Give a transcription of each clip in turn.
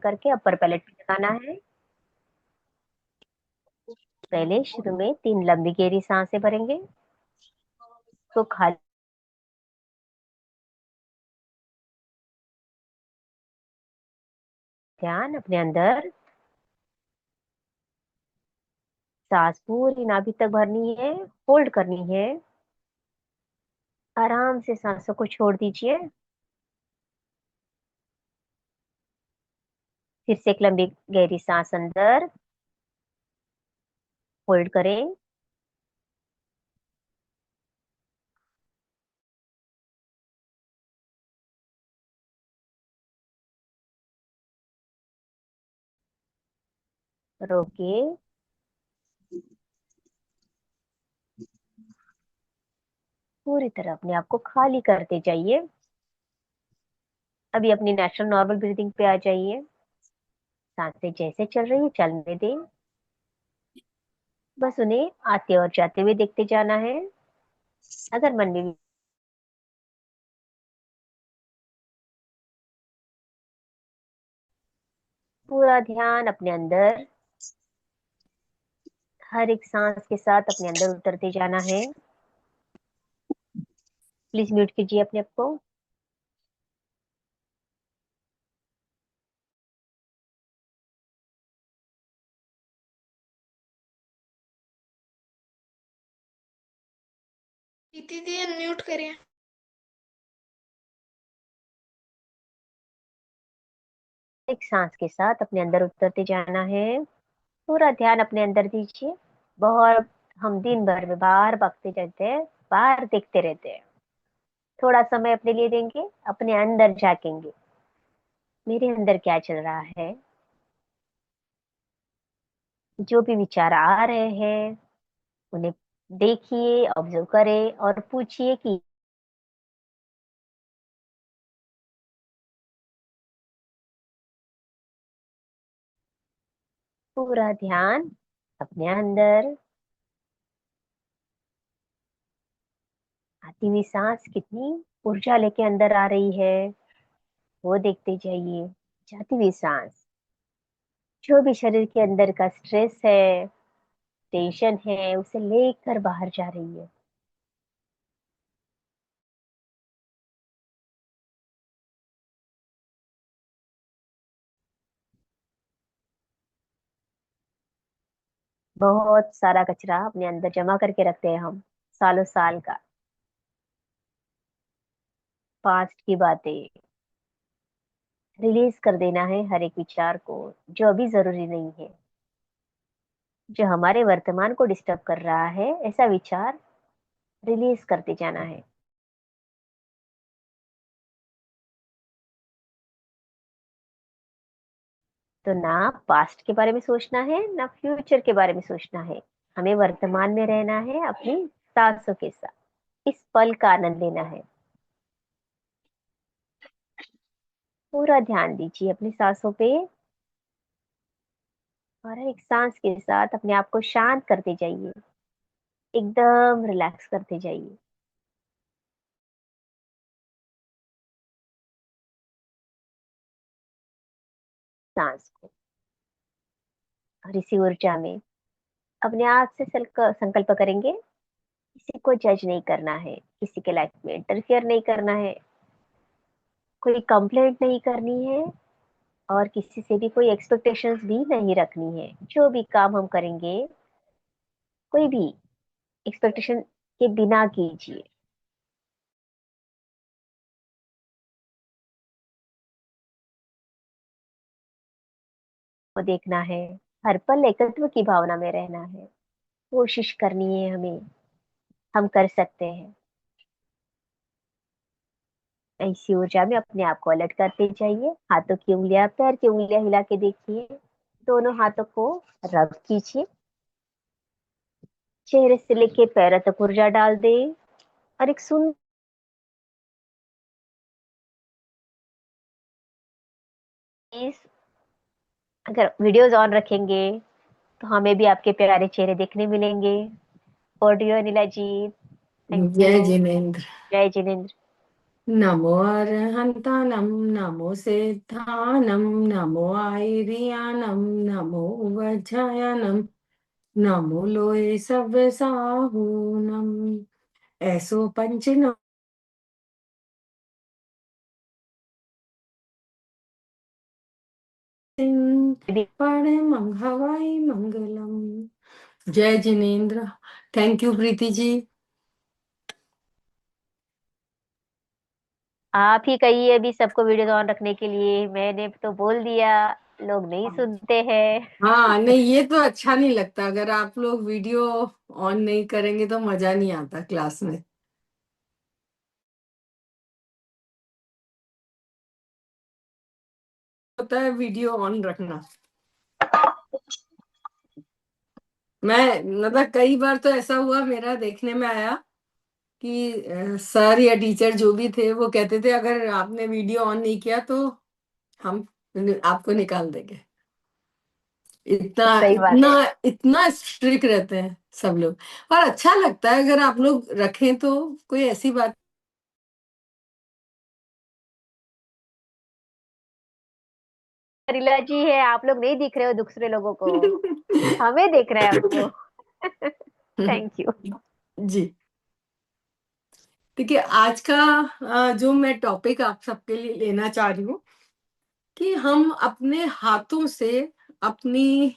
करके अपर पैलेट पे लगाना है। पहले शुरू में 3 लंबी गहरी सांसें भरेंगे, तो खाली ध्यान अपने अंदर, सांस पूरी नाभि तक भरनी है, होल्ड करनी है। आराम से सांसों को छोड़ दीजिए। फिर से एक लंबी गहरी सांस अंदर, होल्ड करें। रोके। पूरी तरह अपने आप को खाली करते जाइए। अभी अपनी नेचुरल नॉर्मल ब्रीदिंग पे आ जाइए। सांसें जैसे चल रही है चलने दें, बस उन्हें आते और जाते हुए देखते जाना है। अगर मन में पूरा ध्यान अपने अंदर, हर एक सांस के साथ अपने अंदर उतरते जाना है। प्लीज म्यूट कीजिए अपने आप को। दीदी दी अनम्यूट करिए। एक सांस के साथ अपने अंदर उतरते जाना है। पूरा ध्यान अपने अंदर दीजिए। बहुत हम दिन भर में बाहर भागते रहते हैं, बाहर देखते रहते हैं। थोड़ा समय अपने लिए देंगे, अपने अंदर झांकेंगे, मेरे अंदर क्या चल रहा है। जो भी विचार आ रहे हैं उन्हें देखिए, ऑब्जर्व करें और पूछिए कि पूरा ध्यान अपने अंदर। आती हुई सांस कितनी ऊर्जा लेके अंदर आ रही है, वो देखते जाइए। जाती हुई सांस जो भी शरीर के अंदर का स्ट्रेस है, टेंशन है, उसे लेकर बाहर जा रही है। बहुत सारा कचरा अपने अंदर जमा करके रखते हैं हम, सालों साल का। पास्ट की बातें रिलीज कर देना है, हर एक विचार को जो अभी जरूरी नहीं है, जो हमारे वर्तमान को डिस्टर्ब कर रहा है, ऐसा विचार रिलीज करते जाना है। तो ना पास्ट के बारे में सोचना है, ना फ्यूचर के बारे में सोचना है। हमें वर्तमान में रहना है, अपनी सांसों के साथ इस पल का आनंद लेना है। पूरा ध्यान दीजिए अपनी सांसों पे, और एक सांस के साथ अपने आप को शांत करते जाइए, एकदम रिलैक्स करते जाइए सांस को। और इसी ऊर्जा में अपने आप से संकल्प करेंगे, किसी को जज नहीं करना है, किसी के लाइफ में इंटरफियर नहीं करना है, कोई कंप्लेंट नहीं करनी है, और किसी से भी कोई एक्सपेक्टेशंस भी नहीं रखनी है। जो भी काम हम करेंगे, कोई भी एक्सपेक्टेशन के बिना कीजिए। वो देखना है, हर पल एकत्व की भावना में रहना है। कोशिश करनी है हमें, हम कर सकते हैं। ऐसी ऊर्जा में अपने आप को अलर्ट करते जाइए। हाथों की उंगलियां, पैर की उंगलियां हिला के देखिए। दोनों हाथों को रब कीजिए, चेहरे से लेके पैरों तक ऊर्जा डाल दे। और एक सुंदर, अगर वीडियोस ऑन रखेंगे तो हमें भी आपके प्यारे चेहरे देखने मिलेंगे। Audio Anila ji, thank you. जय जिनेन्द्र। जय जिनेन्द्र। नमो अरहन्तानं नमो सिद्धानं नमो आयर्यानं नमो वज्रायनं नमो लोये सव्यसाहूनं ऐसो पंचन दीदी, परमं हवाई मंगलम। जय जिनेन्द्र। Thank you Preeti ji. आप ही कहिए अभी सबको वीडियो ऑन रखने के लिए। मैंने तो बोल दिया, लोग नहीं सुनते हैं। हाँ नहीं, ये तो अच्छा नहीं लगता। अगर आप लोग वीडियो ऑन नहीं करेंगे तो मजा नहीं आता क्लास में। होता है वीडियो ऑन रखना। मैं मतलब कई बार तो ऐसा हुआ, मेरा देखने में आया कि सर या टीचर जो भी थे वो कहते थे अगर आपने वीडियो ऑन नहीं किया तो हम आपको निकाल देंगे। इतना सही बात इतना है। इतना स्ट्रिक्ट रहते हैं सब लोग। और अच्छा लगता है अगर आप लोग रखें तो। कोई ऐसी बात रिला जी है, आप लोग नहीं दिख रहे हो दूसरे लोगों को, हमें देख रहे हैं आपको। Thank you. जी। देखिए आज का जो मैं टॉपिक आप सबके लिए लेना चाह रही हूँ कि हम अपने हाथों से अपनी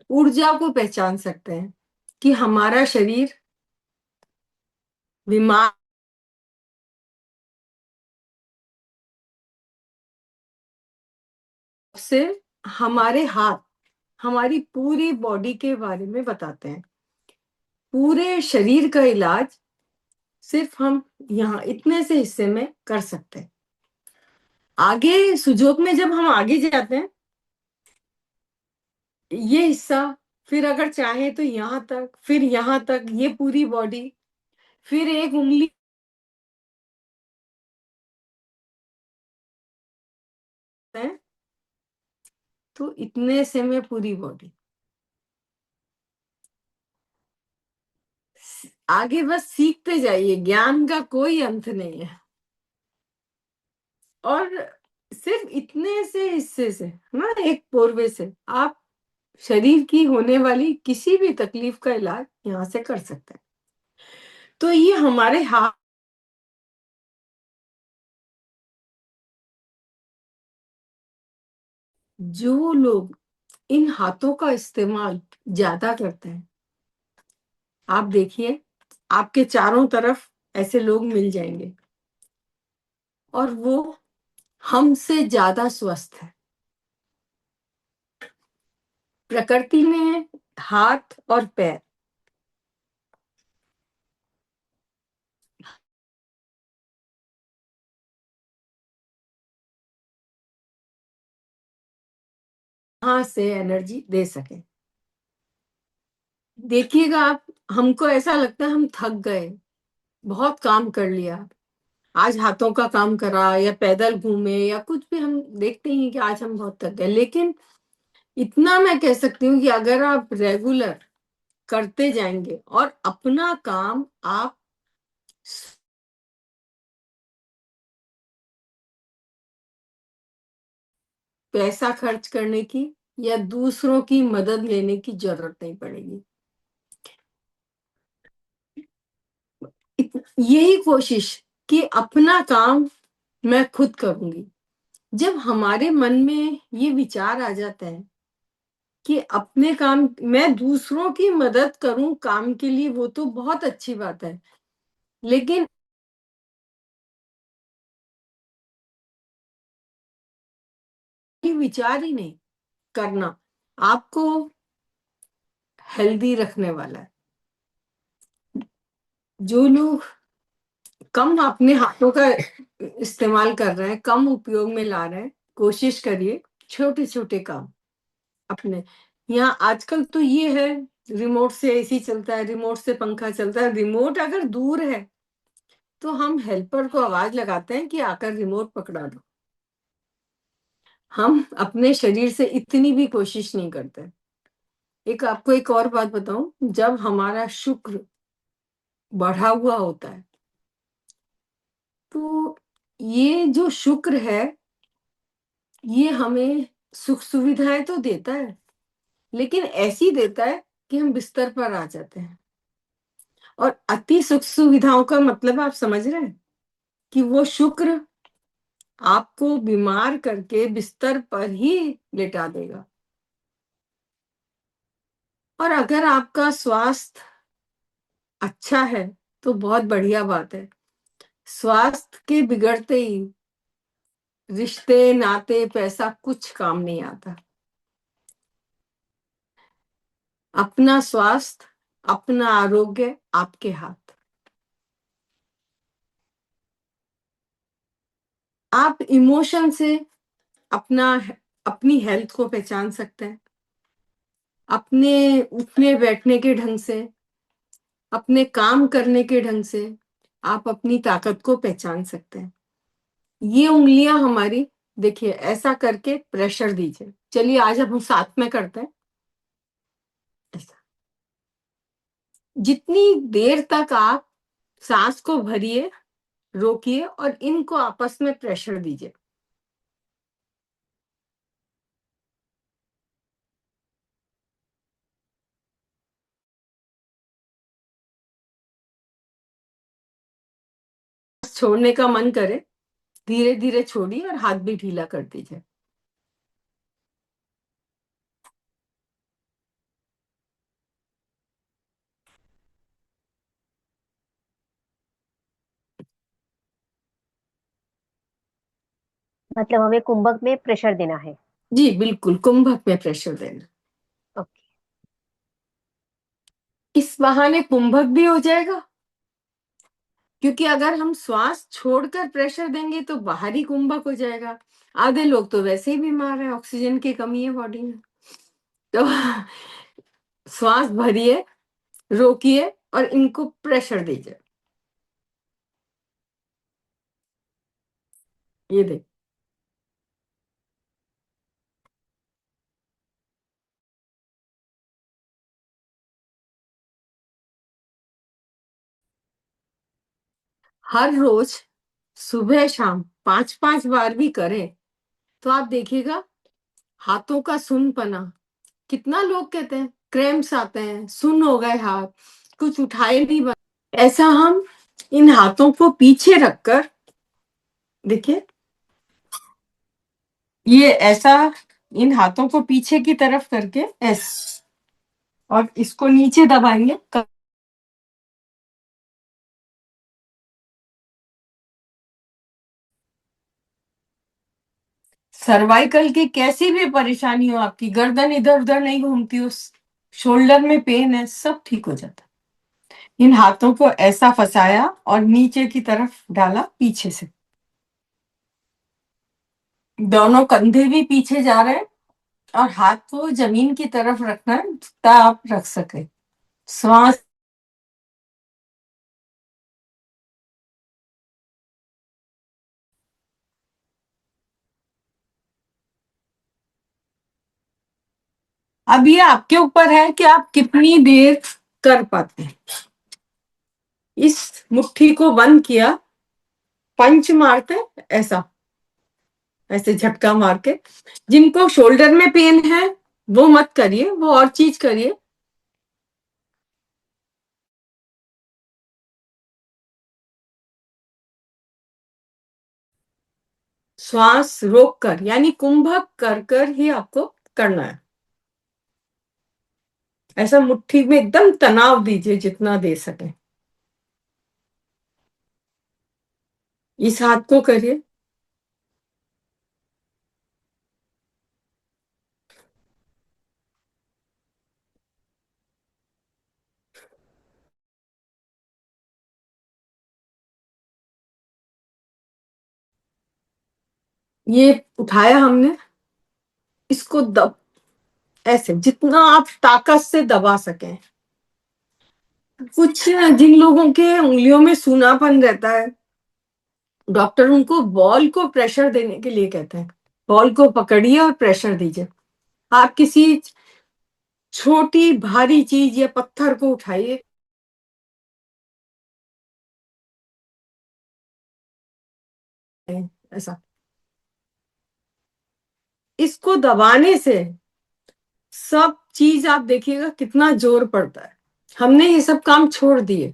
ऊर्जा को पहचान सकते हैं कि हमारा शरीर बीमार से हमारे हाथ हमारी पूरी बॉडी के बारे में बताते हैं। पूरे शरीर का इलाज सिर्फ हम यहाँ इतने से हिस्से में कर सकते हैं। आगे सुजोक में जब हम आगे जाते हैं, ये हिस्सा, फिर अगर चाहे तो यहाँ तक, फिर यहाँ तक, ये पूरी बॉडी, फिर एक उंगली है, तो इतने से में पूरी बॉडी। आगे बस सीखते जाइए, ज्ञान का कोई अंत नहीं है। और सिर्फ इतने से हिस्से से ना, एक पोरवे से आप शरीर की होने वाली किसी भी तकलीफ का इलाज यहाँ से कर सकते हैं। तो ये हमारे हाथ, जो लोग इन हाथों का इस्तेमाल ज्यादा करते हैं, आप देखिए आपके चारों तरफ ऐसे लोग मिल जाएंगे और वो हमसे ज्यादा स्वस्थ है। प्रकृति में हाथ और पैर कहाँ से एनर्जी दे सके। देखिएगा आप, हमको ऐसा लगता है हम थक गए, बहुत काम कर लिया, आज हाथों का काम करा या पैदल घूमे या कुछ भी, हम देखते हैं कि आज हम बहुत थक गए। लेकिन इतना मैं कह सकती हूँ कि अगर आप रेगुलर करते जाएंगे और अपना काम आप पैसा खर्च करने की या दूसरों की मदद लेने की जरूरत नहीं पड़ेगी। यही कोशिश कि अपना काम मैं खुद करूंगी। जब हमारे मन में ये विचार आ जाता है कि अपने काम, मैं दूसरों की मदद करूं काम के लिए, वो तो बहुत अच्छी बात है, लेकिन ये विचार ही नहीं करना आपको हेल्दी रखने वाला है। जो लोग कम अपने हाथों का इस्तेमाल कर रहे हैं, कम उपयोग में ला रहे हैं, कोशिश करिए छोटे छोटे काम अपने। यहाँ आजकल तो ये है, रिमोट से एसी चलता है, रिमोट से पंखा चलता है। रिमोट अगर दूर है तो हम हेल्पर को आवाज लगाते हैं कि आकर रिमोट पकड़ा दो। हम अपने शरीर से इतनी भी कोशिश नहीं करते। एक आपको एक और बात बताऊं, जब हमारा शुक्र बढ़ा हुआ होता है तो ये जो शुक्र है, ये हमें सुख सुविधाएं तो देता है, लेकिन ऐसी देता है कि हम बिस्तर पर आ जाते हैं। और अति सुख सुविधाओं का मतलब आप समझ रहे हैं कि वो शुक्र आपको बीमार करके बिस्तर पर ही लेटा देगा। और अगर आपका स्वास्थ्य अच्छा है तो बहुत बढ़िया बात है। स्वास्थ्य के बिगड़ते ही रिश्ते, नाते, पैसा कुछ काम नहीं आता। अपना स्वास्थ्य, अपना आरोग्य आपके हाथ। आप इमोशन से अपना अपनी हेल्थ को पहचान सकते हैं, अपने उठने बैठने के ढंग से, अपने काम करने के ढंग से आप अपनी ताकत को पहचान सकते हैं। ये उंगलियां हमारी, देखिए ऐसा करके प्रेशर दीजिए। चलिए आज हम साथ में करते हैं ऐसा। जितनी देर तक आप सांस को भरिए, रोकिए और इनको आपस में प्रेशर दीजिए। छोड़ने का मन करे, धीरे धीरे छोड़िए और हाथ भी ढीला कर दीजिए। मतलब हमें कुंभक में प्रेशर देना है। जी बिल्कुल, कुंभक में प्रेशर देना। ओके। इस बहाने कुंभक भी हो जाएगा, क्योंकि अगर हम श्वास छोड़कर प्रेशर देंगे तो बाहरी कुंभक हो जाएगा। आधे लोग तो वैसे ही बीमार है, ऑक्सीजन की कमी है बॉडी में। तो श्वास भरिए, रोकिए और इनको प्रेशर दीजिए। ये देख, हर रोज सुबह शाम 5-5 बार भी करें तो आप देखिएगा हाथों का सुनपना। कितना लोग कहते हैं क्रैम्प्स आते हैं, सुन हो गए हाथ, कुछ उठाए नहीं ऐसा हम इन हाथों को पीछे रखकर, देखिए ये ऐसा, इन हाथों को पीछे की तरफ करके ऐसे, और इसको नीचे दबाएंगे। सर्वाइकल की कैसी भी परेशानी हो, आपकी गर्दन इधर उधर नहीं घूमती हो, शोल्डर में पेन है, सब ठीक हो जाता। इन हाथों को ऐसा फंसाया और नीचे की तरफ डाला पीछे से। दोनों कंधे भी पीछे जा रहे हैं और हाथ को जमीन की तरफ रखना है जितना आप रख सके। श्वास अब ये आपके ऊपर है कि आप कितनी देर कर पाते हैं। इस मुट्ठी को बंद किया, पंच मारते ऐसा, ऐसे झटका मार के। जिनको शोल्डर में पेन है वो मत करिए, वो और चीज करिए। श्वास रोक कर, यानी कुंभक कर कर ही आपको करना है। ऐसा मुट्ठी में एकदम तनाव दीजिए जितना दे सके। इस हाथ को करिए। ये उठाया हमने, इसको दब, ऐसे जितना आप ताकत से दबा सकें। कुछ जिन लोगों के उंगलियों में सूनापन रहता है, डॉक्टर उनको बॉल को प्रेशर देने के लिए कहते हैं। बॉल को पकड़िए और प्रेशर दीजिए। आप किसी छोटी भारी चीज या पत्थर को उठाइए, ऐसा। इसको दबाने से सब चीज आप देखिएगा कितना जोर पड़ता है। हमने ये सब काम छोड़ दिए।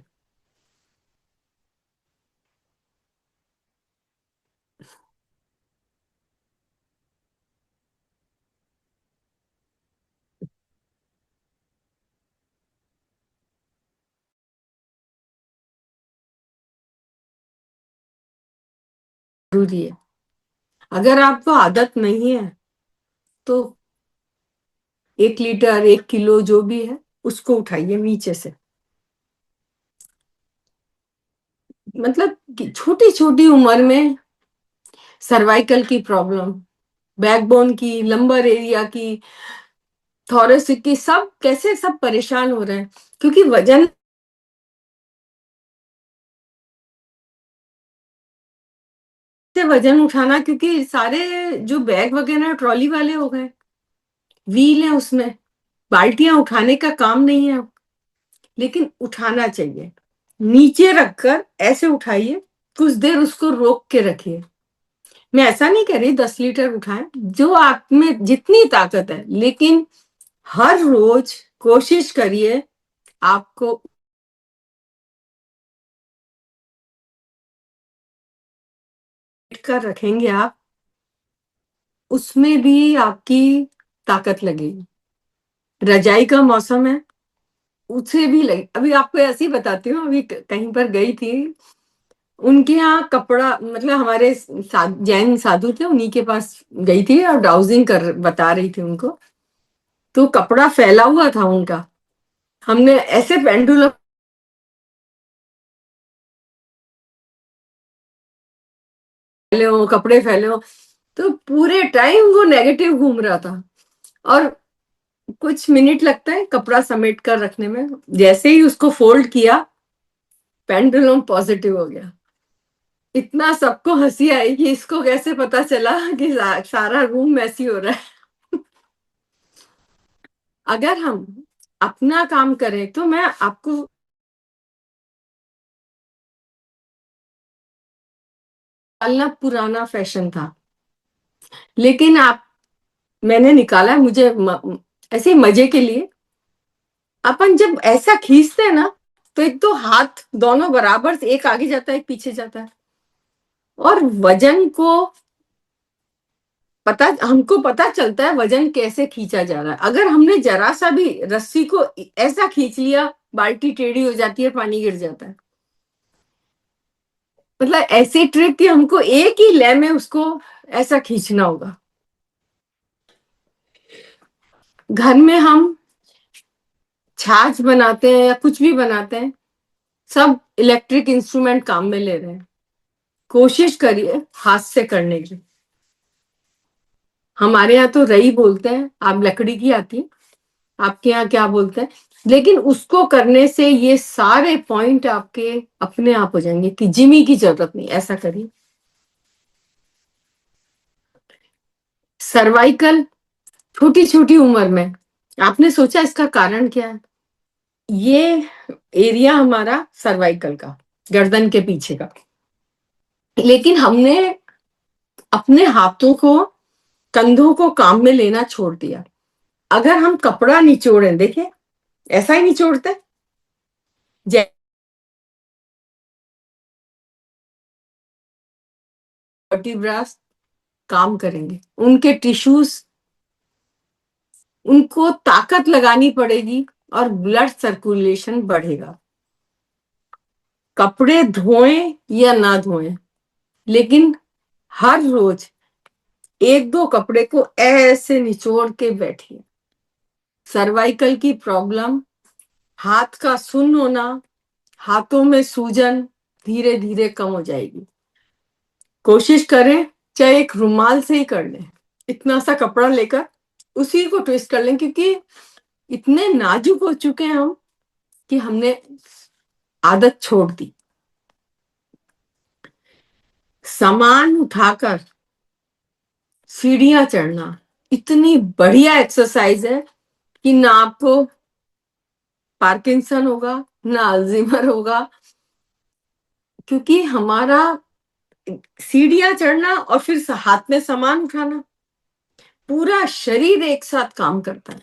जरूरी है। अगर आपको आदत नहीं है तो 1 लीटर 1 किलो जो भी है उसको उठाइए नीचे से। मतलब छोटी छोटी उम्र में सर्वाइकल की प्रॉब्लम, बैकबोन की, लंबर एरिया की, थोरेसिक की, सब कैसे सब परेशान हो रहे हैं क्योंकि वजन से वजन उठाना, क्योंकि सारे जो बैग वगैरह ट्रॉली वाले हो गए, व्हील है उसमें, बाल्टियां उठाने का काम नहीं है। लेकिन उठाना चाहिए, नीचे रखकर ऐसे उठाइए, कुछ देर उसको रोक के रखिए। मैं ऐसा नहीं कह रही 10 लीटर उठाएं, जो आप में जितनी ताकत है, लेकिन हर रोज कोशिश करिए। आपको कर रखेंगे आप, उसमें भी आपकी ताकत लगेगी। रजाई का मौसम है, उसे भी लगे। अभी आपको ऐसे ही बताती हूँ, अभी कहीं पर गई थी, उनके यहाँ कपड़ा, मतलब हमारे जैन साधु थे, उन्हीं के पास गई थी और ब्राउजिंग कर बता रही थी उनको। तो कपड़ा फैला हुआ था उनका, हमने ऐसे पेंडुलम फैले हो, कपड़े फैले हो, तो पूरे टाइम वो नेगेटिव घूम रहा था। और कुछ मिनट लगता है कपड़ा समेट कर रखने में, जैसे ही उसको फोल्ड किया पेंडुलम पॉजिटिव हो गया। इतना सबको हंसी आई कि इसको कैसे पता चला कि सारा रूम मैसी हो रहा है। अगर हम अपना काम करें तो मैं आपको निकालना पुराना फैशन था, लेकिन आप मैंने निकाला है, मुझे ऐसे मजे के लिए। अपन जब ऐसा खींचते हैं ना, तो एक तो हाथ दोनों बराबर से, एक आगे जाता है एक पीछे जाता है, और वजन को हमको पता चलता है वजन कैसे खींचा जा रहा है। अगर हमने जरा सा भी रस्सी को ऐसा खींच लिया, बाल्टी टेढ़ी हो जाती है, पानी गिर जाता है। मतलब ऐसी ट्रिक कि हमको एक ही लय में उसको ऐसा खींचना होगा। घर में हम छाछ बनाते हैं या कुछ भी बनाते हैं, सब इलेक्ट्रिक इंस्ट्रूमेंट काम में ले रहे हैं। कोशिश करिए हाथ से करने की। हमारे यहाँ तो रई बोलते हैं, आप लकड़ी की आती है, आपके यहाँ क्या बोलते हैं। लेकिन उसको करने से ये सारे पॉइंट आपके अपने आप हो जाएंगे, कि जिमी की जरूरत नहीं। ऐसा करिए। सर्वाइकल छोटी छोटी उम्र में, आपने सोचा इसका कारण क्या है? ये एरिया हमारा सर्वाइकल का, गर्दन के पीछे का, लेकिन हमने अपने हाथों को, कंधों को काम में लेना छोड़ दिया। अगर हम कपड़ा निचोड़े, देखिए ऐसा ही निचोड़ते, वर्टिब्रास काम करेंगे, उनके टिश्यूज, उनको ताकत लगानी पड़ेगी और ब्लड सर्कुलेशन बढ़ेगा। कपड़े धोएं या ना धोएं, लेकिन हर रोज 1-2 कपड़े को ऐसे निचोड़ के बैठिए। सर्वाइकल की प्रॉब्लम, हाथ का सुन्न होना, हाथों में सूजन धीरे धीरे कम हो जाएगी। कोशिश करें चाहे एक रुमाल से ही कर लें, इतना सा कपड़ा लेकर उसी को ट्विस्ट कर लें, क्योंकि इतने नाजुक हो चुके हैं हम कि हमने आदत छोड़ दी। सामान उठाकर सीढ़ियां चढ़ना इतनी बढ़िया एक्सरसाइज है कि ना आपको पार्किंसन होगा, ना अल्जीमर होगा, क्योंकि हमारा सीढ़ियां चढ़ना और फिर हाथ में सामान उठाना, पूरा शरीर एक साथ काम करता है।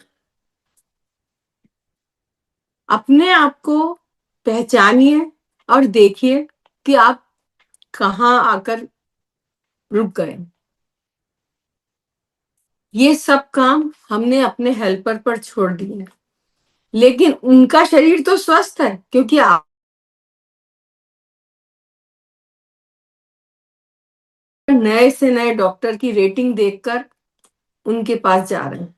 अपने आप को पहचानिए और देखिए कि आप कहाँ आकर रुक गए। ये सब काम हमने अपने हेल्पर पर छोड़ दिए, लेकिन उनका शरीर तो स्वस्थ है, क्योंकि आप नए से नए डॉक्टर की रेटिंग देखकर उनके पास जा रहे हैं।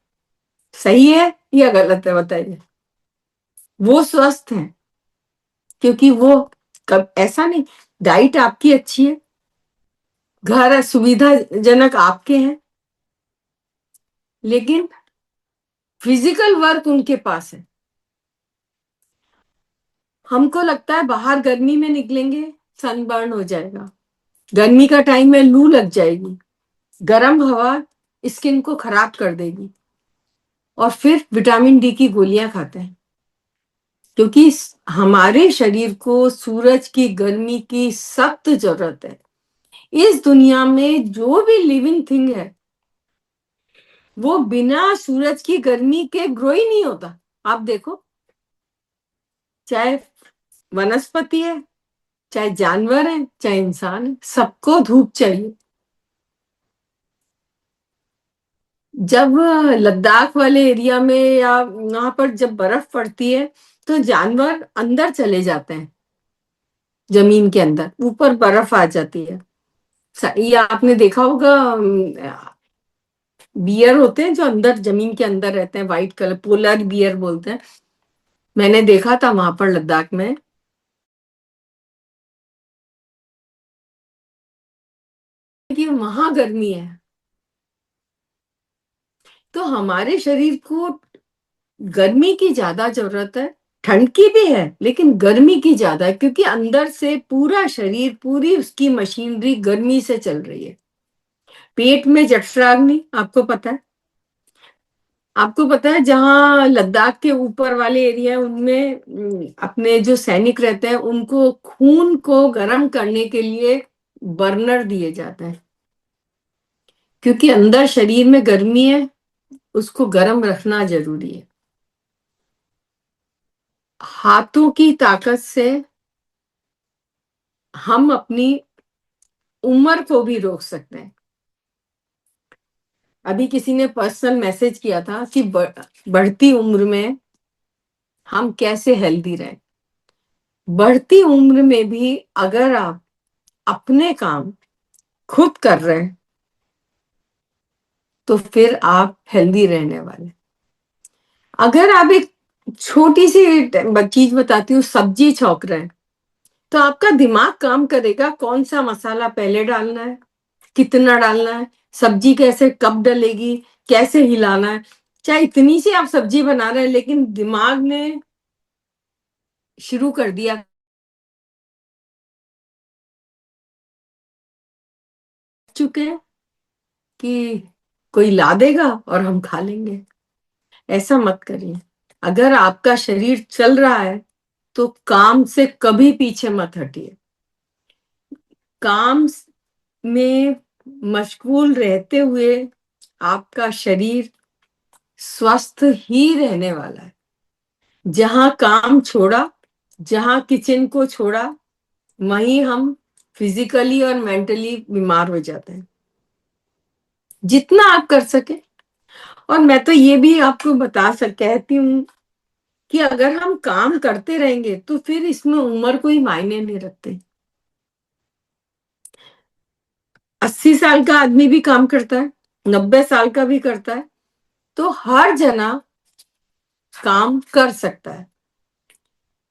सही है या गलत है, बताइए? वो स्वस्थ हैं क्योंकि वो कब ऐसा नहीं, डाइट आपकी अच्छी है, घर सुविधाजनक आपके हैं, लेकिन फिजिकल वर्क उनके पास है। हमको लगता है बाहर गर्मी में निकलेंगे सनबर्न हो जाएगा, गर्मी का टाइम में लू लग जाएगी, गर्म हवा स्किन को खराब कर देगी, और फिर विटामिन डी की गोलियां खाते हैं, क्योंकि हमारे शरीर को सूरज की गर्मी की सख्त जरूरत है। इस दुनिया में जो भी लिविंग थिंग है वो बिना सूरज की गर्मी के ग्रो ही नहीं होता। आप देखो, चाहे वनस्पति है, चाहे जानवर है, चाहे इंसान है, सबको धूप चाहिए। जब लद्दाख वाले एरिया में या वहां पर जब बर्फ पड़ती है तो जानवर अंदर चले जाते हैं, जमीन के अंदर ऊपर बर्फ आ जाती है। ये आपने देखा होगा, बियर होते हैं जो अंदर जमीन के अंदर रहते हैं, व्हाइट कलर, पोलर बियर बोलते हैं। मैंने देखा था वहां पर लद्दाख में, कि वहां गर्मी है। तो हमारे शरीर को गर्मी की ज्यादा जरूरत है, ठंड की भी है लेकिन गर्मी की ज्यादा है, क्योंकि अंदर से पूरा शरीर, पूरी उसकी मशीनरी गर्मी से चल रही है। पेट में जठराग्नि, आपको पता है? आपको पता है जहां लद्दाख के ऊपर वाले एरिया है उनमें अपने जो सैनिक रहते हैं उनको खून को गर्म करने के लिए बर्नर दिए जाते हैं, क्योंकि अंदर शरीर में गर्मी है, उसको गर्म रखना जरूरी है। हाथों की ताकत से हम अपनी उम्र को भी रोक सकते हैं। अभी किसी ने पर्सनल मैसेज किया था कि बढ़ती उम्र में हम कैसे हेल्दी रहें। बढ़ती उम्र में भी अगर आप अपने काम खुद कर रहे हैं तो फिर आप हेल्दी रहने वाले। अगर आप एक छोटी सी चीज बताती हूँ, सब्जी छौंक रहे हैं तो आपका दिमाग काम करेगा, कौन सा मसाला पहले डालना है, कितना डालना है, सब्जी कैसे कब डलेगी, कैसे हिलाना है। चाहे इतनी सी आप सब्जी बना रहे हैं, लेकिन दिमाग ने शुरू कर दिया चुके हैं कि कोई ला देगा और हम खा लेंगे। ऐसा मत करिए। अगर आपका शरीर चल रहा है तो काम से कभी पीछे मत हटिए। काम में मशगूल रहते हुए आपका शरीर स्वस्थ ही रहने वाला है। जहां काम छोड़ा, जहां किचन को छोड़ा, वहीं हम फिजिकली और मेंटली बीमार हो जाते हैं। जितना आप कर सके। और मैं तो ये भी आपको कहती हूँ कि अगर हम काम करते रहेंगे तो फिर इसमें उम्र कोई मायने नहीं रखते। 80 साल का आदमी भी काम करता है, 90 साल का भी करता है, तो हर जना काम कर सकता है।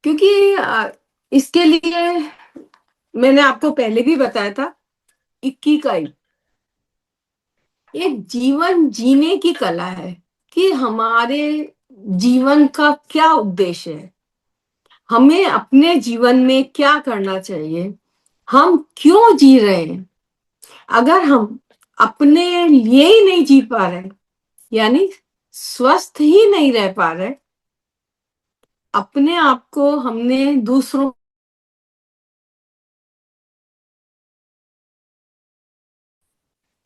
क्योंकि इसके लिए मैंने आपको पहले भी बताया था, इक्किगाई एक जीवन जीने की कला है कि हमारे जीवन का क्या उद्देश्य है, हमें अपने जीवन में क्या करना चाहिए, हम क्यों जी रहे हैं। अगर हम अपने लिए ही नहीं जी पा रहे, यानी स्वस्थ ही नहीं रह पा रहे, अपने आप को हमने दूसरों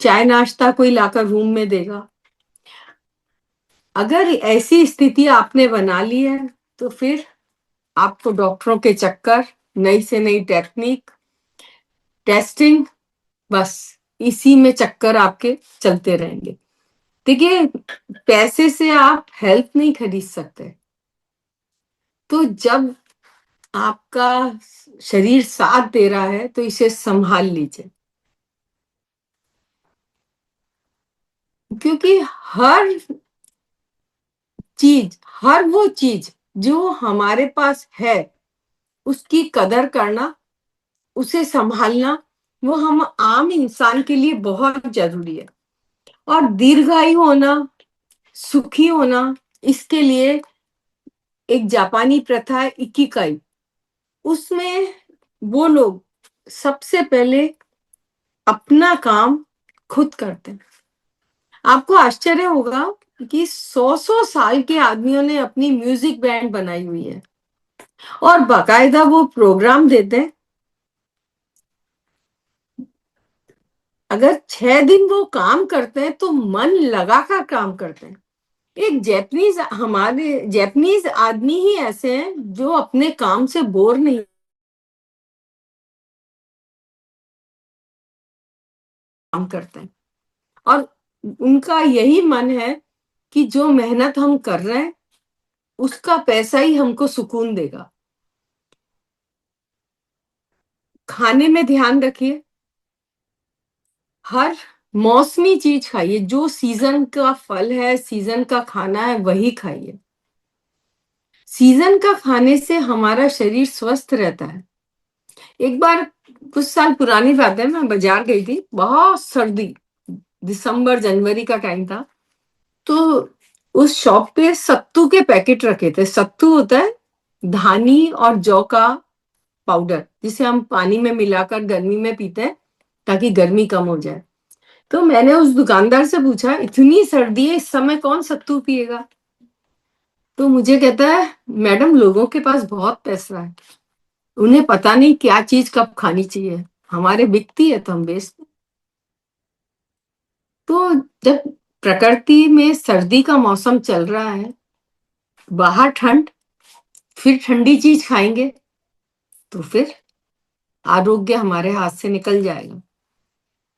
चाय नाश्ता कोई लाकर रूम में देगा। अगर ऐसी स्थिति आपने बना ली है तो फिर आपको डॉक्टरों के चक्कर, नई से नई टेक्निक, टेस्टिंग, बस इसी में चक्कर आपके चलते रहेंगे। देखिए, पैसे से आप हेल्थ नहीं खरीद सकते। तो जब आपका शरीर साथ दे रहा है तो इसे संभाल लीजिए, क्योंकि हर वो चीज जो हमारे पास है उसकी कदर करना, उसे संभालना, वो हम आम इंसान के लिए बहुत जरूरी है। और दीर्घायु होना, सुखी होना, इसके लिए एक जापानी प्रथा है इकिगाई। उसमें वो लोग सबसे पहले अपना काम खुद करते हैं। आपको आश्चर्य होगा कि 100 साल के आदमियों ने अपनी म्यूजिक बैंड बनाई हुई है और बाकायदा वो प्रोग्राम देते हैं। अगर 6 दिन वो काम करते हैं तो मन लगाकर काम करते हैं। एक जैपनीज आदमी ही ऐसे हैं जो अपने काम से बोर नहीं काम करते हैं, और उनका यही मन है कि जो मेहनत हम कर रहे हैं उसका पैसा ही हमको सुकून देगा। खाने में ध्यान रखिए, हर मौसमी चीज खाइए, जो सीजन का फल है, सीजन का खाना है, वही खाइए। सीजन का खाने से हमारा शरीर स्वस्थ रहता है। एक बार कुछ साल पुरानी बात है, मैं बाजार गई थी, बहुत सर्दी, दिसंबर जनवरी का टाइम था। तो उस शॉप पे सत्तू के पैकेट रखे थे। सत्तू होता है धानी और जौ का पाउडर, जिसे हम पानी में मिलाकर गर्मी में पीते हैं ताकि गर्मी कम हो जाए। तो मैंने उस दुकानदार से पूछा, इतनी सर्दी है, इस समय कौन सत्तू पिएगा? तो मुझे कहता है, मैडम लोगों के पास बहुत पैसा है, उन्हें पता नहीं क्या चीज कब खानी चाहिए, हमारे बिकती है तो हम बेचते। तो जब प्रकृति में सर्दी का मौसम चल रहा है, बाहर ठंड, फिर ठंडी चीज खाएंगे तो फिर आरोग्य हमारे हाथ से निकल जाएगा।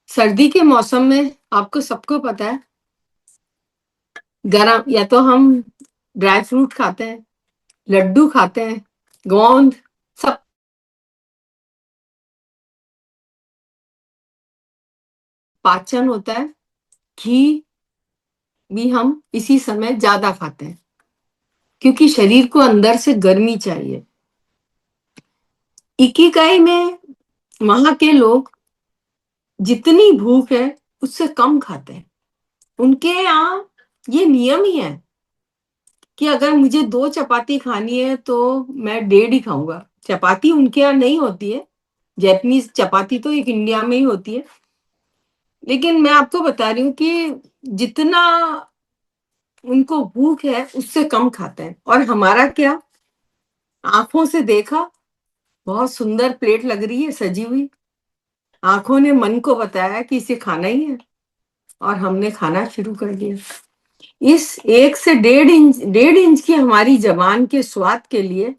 सर्दी के मौसम में आपको सबको पता है, गरम या तो हम ड्राई फ्रूट खाते हैं, लड्डू खाते हैं, गोंद, सब पाचन होता है। घी भी हम इसी समय ज्यादा खाते हैं क्योंकि शरीर को अंदर से गर्मी चाहिए। इकिगाई में वहां के लोग जितनी भूख है उससे कम खाते हैं। उनके यहाँ ये नियम ही है कि अगर मुझे 2 चपाती खानी है तो मैं 1.5 ही खाऊंगा। चपाती उनके यहाँ नहीं होती है, जैपनीज चपाती तो एक इंडिया में ही होती है। लेकिन मैं आपको बता रही हूँ कि जितना उनको भूख है उससे कम खाते हैं। और हमारा क्या, आंखों से देखा, बहुत सुंदर प्लेट लग रही है सजी हुई, आंखों ने मन को बताया कि इसे खाना ही है, और हमने खाना शुरू कर दिया। इस 1 से 1.5 इंच की हमारी जबान के स्वाद के लिए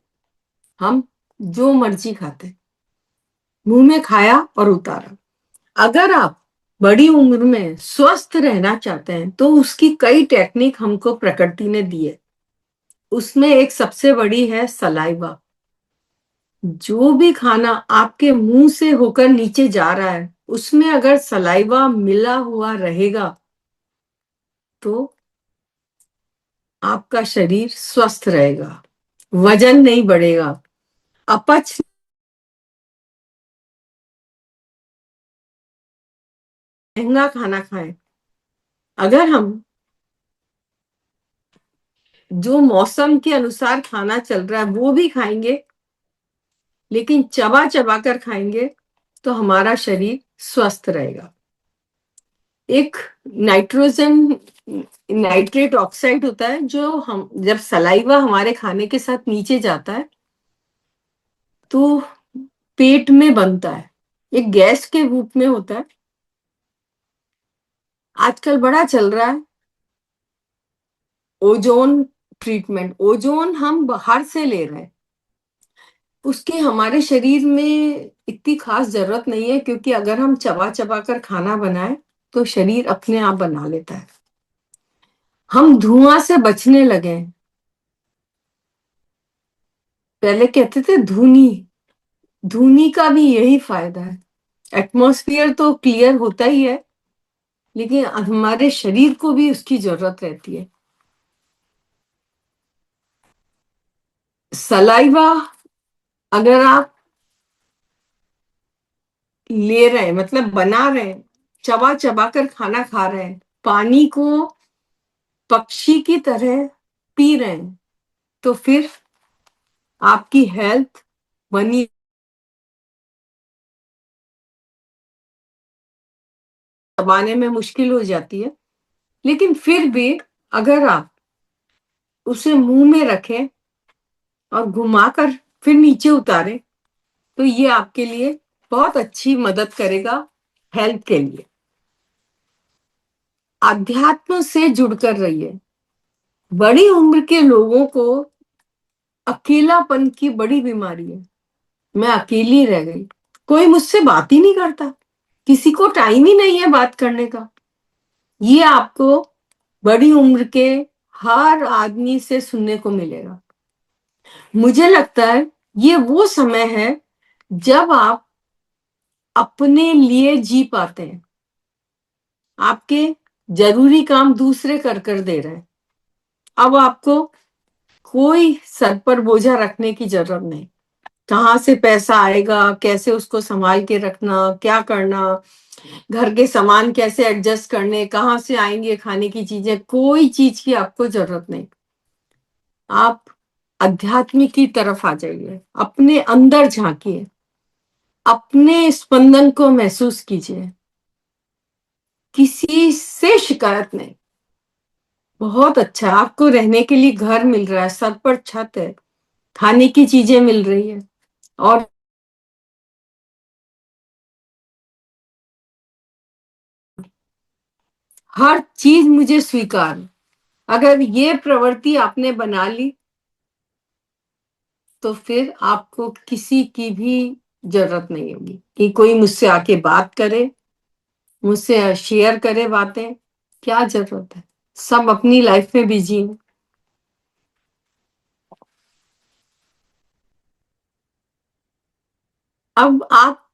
हम जो मर्जी खाते हैं, मुंह में खाया और उतारा। अगर आप बड़ी उम्र में स्वस्थ रहना चाहते हैं तो उसकी कई टेक्निक हमको प्रकृति ने दी है। उसमें एक सबसे बड़ी है सलाइवा। जो भी खाना आपके मुंह से होकर नीचे जा रहा है उसमें अगर सलाइवा मिला हुआ रहेगा तो आपका शरीर स्वस्थ रहेगा, वजन नहीं बढ़ेगा, अपच। महंगा खाना खाएं। अगर हम जो मौसम के अनुसार खाना चल रहा है वो भी खाएंगे, लेकिन चबा चबा कर खाएंगे, तो हमारा शरीर स्वस्थ रहेगा। एक नाइट्रोजन नाइट्रेट ऑक्साइड होता है जो हम जब सलाइवा हमारे खाने के साथ नीचे जाता है तो पेट में बनता है, एक गैस के रूप में होता है। आजकल बड़ा चल रहा है ओजोन ट्रीटमेंट। ओजोन हम बाहर से ले रहे हैं, उसकी हमारे शरीर में इतनी खास जरूरत नहीं है, क्योंकि अगर हम चबा चबा कर खाना बनाए तो शरीर अपने आप बना लेता है। हम धुआं से बचने लगे हैं। पहले कहते थे धुनी, धुनी का भी यही फायदा है। एटमॉस्फेयर तो क्लियर होता ही है, लेकिन हमारे शरीर को भी उसकी जरूरत रहती है। सलाइवा अगर आप ले रहे हैं, मतलब बना रहे हैं, चबा चबा कर खाना खा रहे हैं, पानी को पक्षी की तरह पी रहे हैं, तो फिर आपकी हेल्थ बनी दबाने में मुश्किल हो जाती है। लेकिन फिर भी अगर आप उसे मुंह में रखें और घुमाकर फिर नीचे उतारें, तो ये आपके लिए बहुत अच्छी मदद करेगा हेल्थ के लिए। अध्यात्म से जुड़कर रहिए। बड़ी उम्र के लोगों को अकेलापन की बड़ी बीमारी है। मैं अकेली रह गई, कोई मुझसे बात ही नहीं करता, किसी को टाइम ही नहीं है बात करने का। ये आपको बड़ी उम्र के हर आदमी से सुनने को मिलेगा। मुझे लगता है ये वो समय है जब आप अपने लिए जी पाते हैं। आपके जरूरी काम दूसरे कर कर दे रहे हैं। अब आपको कोई सर पर बोझा रखने की जरूरत नहीं। कहाँ से पैसा आएगा, कैसे उसको संभाल के रखना, क्या करना, घर के सामान कैसे एडजस्ट करने, कहाँ से आएंगे खाने की चीजें, कोई चीज की आपको जरूरत नहीं। आप अध्यात्म की तरफ आ जाइए, अपने अंदर झांकिए, अपने स्पंदन को महसूस कीजिए। किसी से शिकायत नहीं। बहुत अच्छा, आपको रहने के लिए घर मिल रहा है, सर पर छत है, खाने की चीजें मिल रही है, और हर चीज मुझे स्वीकार। अगर ये प्रवृत्ति आपने बना ली, तो फिर आपको किसी की भी जरूरत नहीं होगी कि कोई मुझसे आके बात करे, मुझसे शेयर करे बातें। क्या जरूरत है, सब अपनी लाइफ में बिजी हैं। अब आप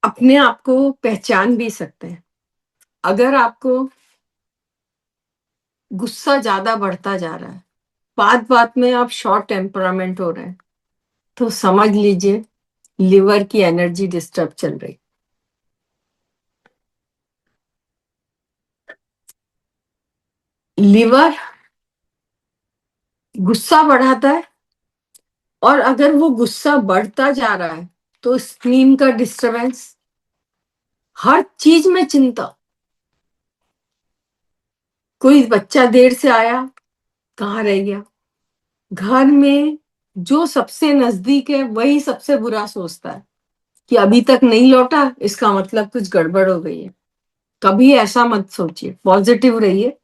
अपने आप को पहचान भी सकते हैं। अगर आपको गुस्सा ज्यादा बढ़ता जा रहा है, बात बात में आप शॉर्ट टेम्परामेंट हो रहे हैं, तो समझ लीजिए लिवर की एनर्जी डिस्टर्ब चल रही। लिवर गुस्सा बढ़ाता है, और अगर वो गुस्सा बढ़ता जा रहा है तो स्क्रीन का डिस्टरबेंस, हर चीज में चिंता। कोई बच्चा देर से आया, कहाँ रह गया, घर में जो सबसे नजदीक है वही सबसे बुरा सोचता है कि अभी तक नहीं लौटा, इसका मतलब कुछ गड़बड़ हो गई है। कभी ऐसा मत सोचिए, पॉजिटिव रहिए,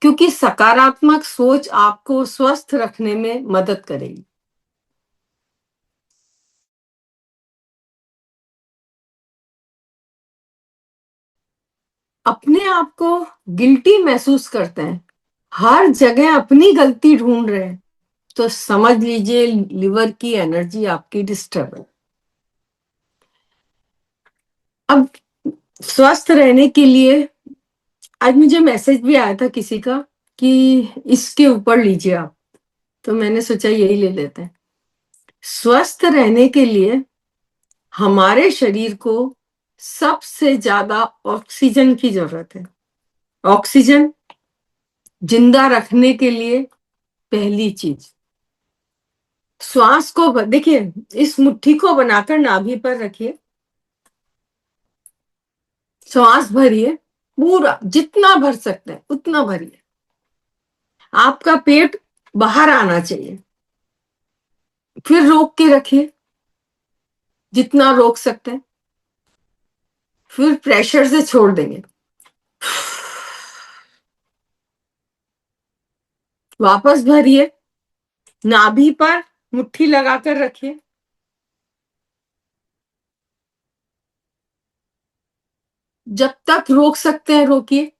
क्योंकि सकारात्मक सोच आपको स्वस्थ रखने में मदद करेगी। अपने आप को गिल्टी महसूस करते हैं, हर जगह अपनी गलती ढूंढ रहे हैं, तो समझ लीजिए लिवर की एनर्जी आपकी डिस्टर्ब है। अब स्वस्थ रहने के लिए आज मुझे मैसेज भी आया था किसी का कि इसके ऊपर लीजिए आप, तो मैंने सोचा यही ले लेते हैं। स्वस्थ रहने के लिए हमारे शरीर को सबसे ज्यादा ऑक्सीजन की जरूरत है। ऑक्सीजन जिंदा रखने के लिए पहली चीज, श्वास को देखिए, इस मुट्ठी को बनाकर नाभि पर रखिए, श्वास भरिए, पूरा जितना भर सकते हैं उतना भरिए। आपका पेट बाहर आना चाहिए, फिर रोक के रखिए जितना रोक सकते हैं, फिर प्रेशर से छोड़ देंगे। वापस भरिए, नाभि पर मुट्ठी लगाकर रखिए। जब तक रोक सकते हैं रोकिए।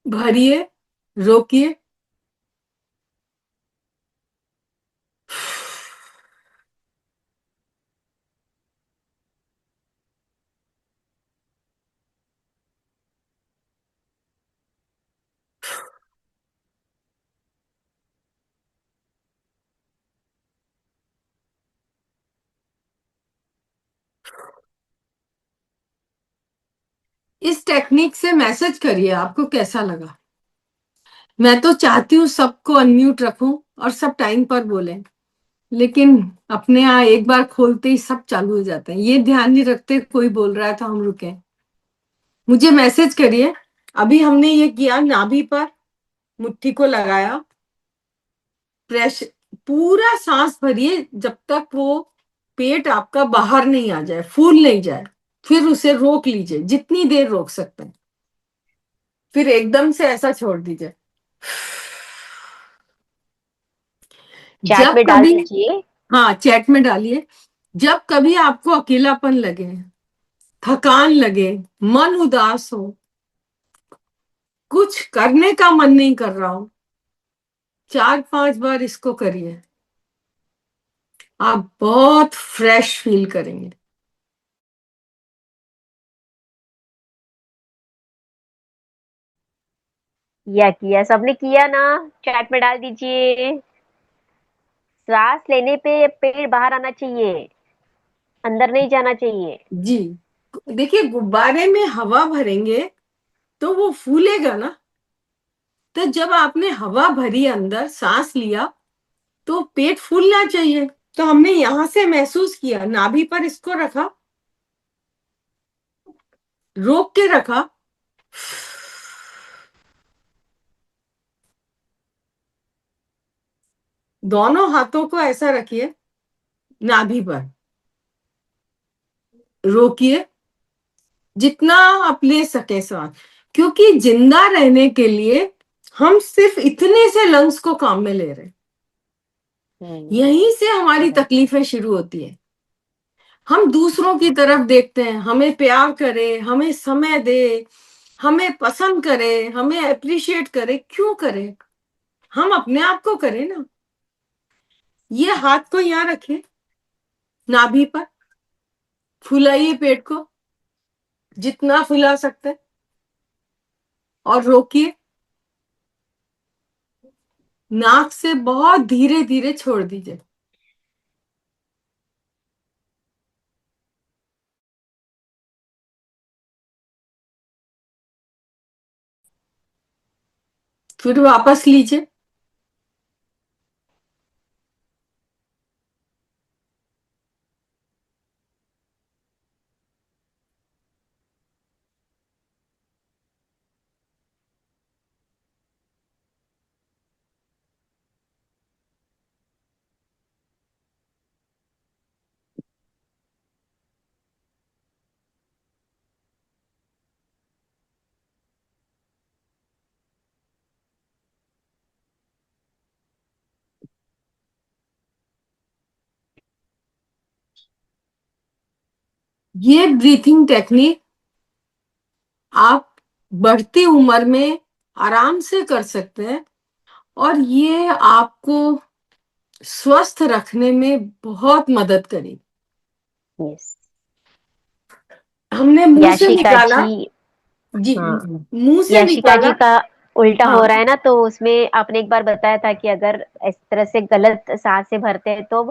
भरिए, रोकिए। इस टेक्निक से मैसेज करिए आपको कैसा लगा। मैं तो चाहती हूँ सबको अनम्यूट रखूं और सब टाइम पर बोलें, लेकिन अपने यहाँ एक बार खोलते ही सब चालू हो जाते हैं। ये ध्यान नहीं रखते कोई बोल रहा है तो हम रुके। मुझे मैसेज करिए। अभी हमने ये किया, नाभि पर मुट्ठी को लगाया, प्रेशर, पूरा सांस भरिए जब तक वो पेट आपका बाहर नहीं आ जाए, फूल नहीं जाए। फिर उसे रोक लीजिए जितनी देर रोक सकते हैं, फिर एकदम से ऐसा छोड़ दीजिए। चैट जब में डाल कभी, दीजिए। हाँ चैट में डालिए, जब कभी आपको अकेलापन लगे, थकान लगे, मन उदास हो, कुछ करने का मन नहीं कर रहा हो, 4-5 बार इसको करिए, आप बहुत फ्रेश फील करेंगे। किया सबने किया ना? चैट में डाल दीजिए। सांस लेने पे पेट बाहर आना चाहिए, अंदर नहीं जाना चाहिए। जी, देखिए गुब्बारे में हवा भरेंगे तो वो फूलेगा ना। तो जब आपने हवा भरी, अंदर सांस लिया, तो पेट फूलना चाहिए। तो हमने यहां से महसूस किया, नाभि पर इसको रखा, रोक के रखा, दोनों हाथों को ऐसा रखिए नाभि पर, रोकिए जितना आप ले सके सांस। क्योंकि जिंदा रहने के लिए हम सिर्फ इतने से लंग्स को काम में ले रहे हैं। यहीं से हमारी तकलीफें शुरू होती है। हम दूसरों की तरफ देखते हैं, हमें प्यार करे, हमें समय दे, हमें पसंद करे, हमें अप्रिशिएट करे। क्यों करे? हम अपने आप को करें ना। ये हाथ को यहां रखें, नाभि पर, फुलाइए पेट को जितना फुला सकते हैं, और रोकिए। नाक से बहुत धीरे धीरे छोड़ दीजिए। फिर वापस लीजिए। ये ब्रीथिंग टेक्निक आप बढ़ती उम्र में आराम से कर सकते हैं, और ये आपको स्वस्थ रखने में बहुत मदद करेगी। यस। हमने मुंह से याशिका निकाला। जी। जी, हाँ, मुंह से याशिका जी निकाला। का उल्टा हो हाँ रहा है ना, तो उसमें आपने एक बार बताया था कि अगर इस तरह से गलत सांसें भरते हैं तो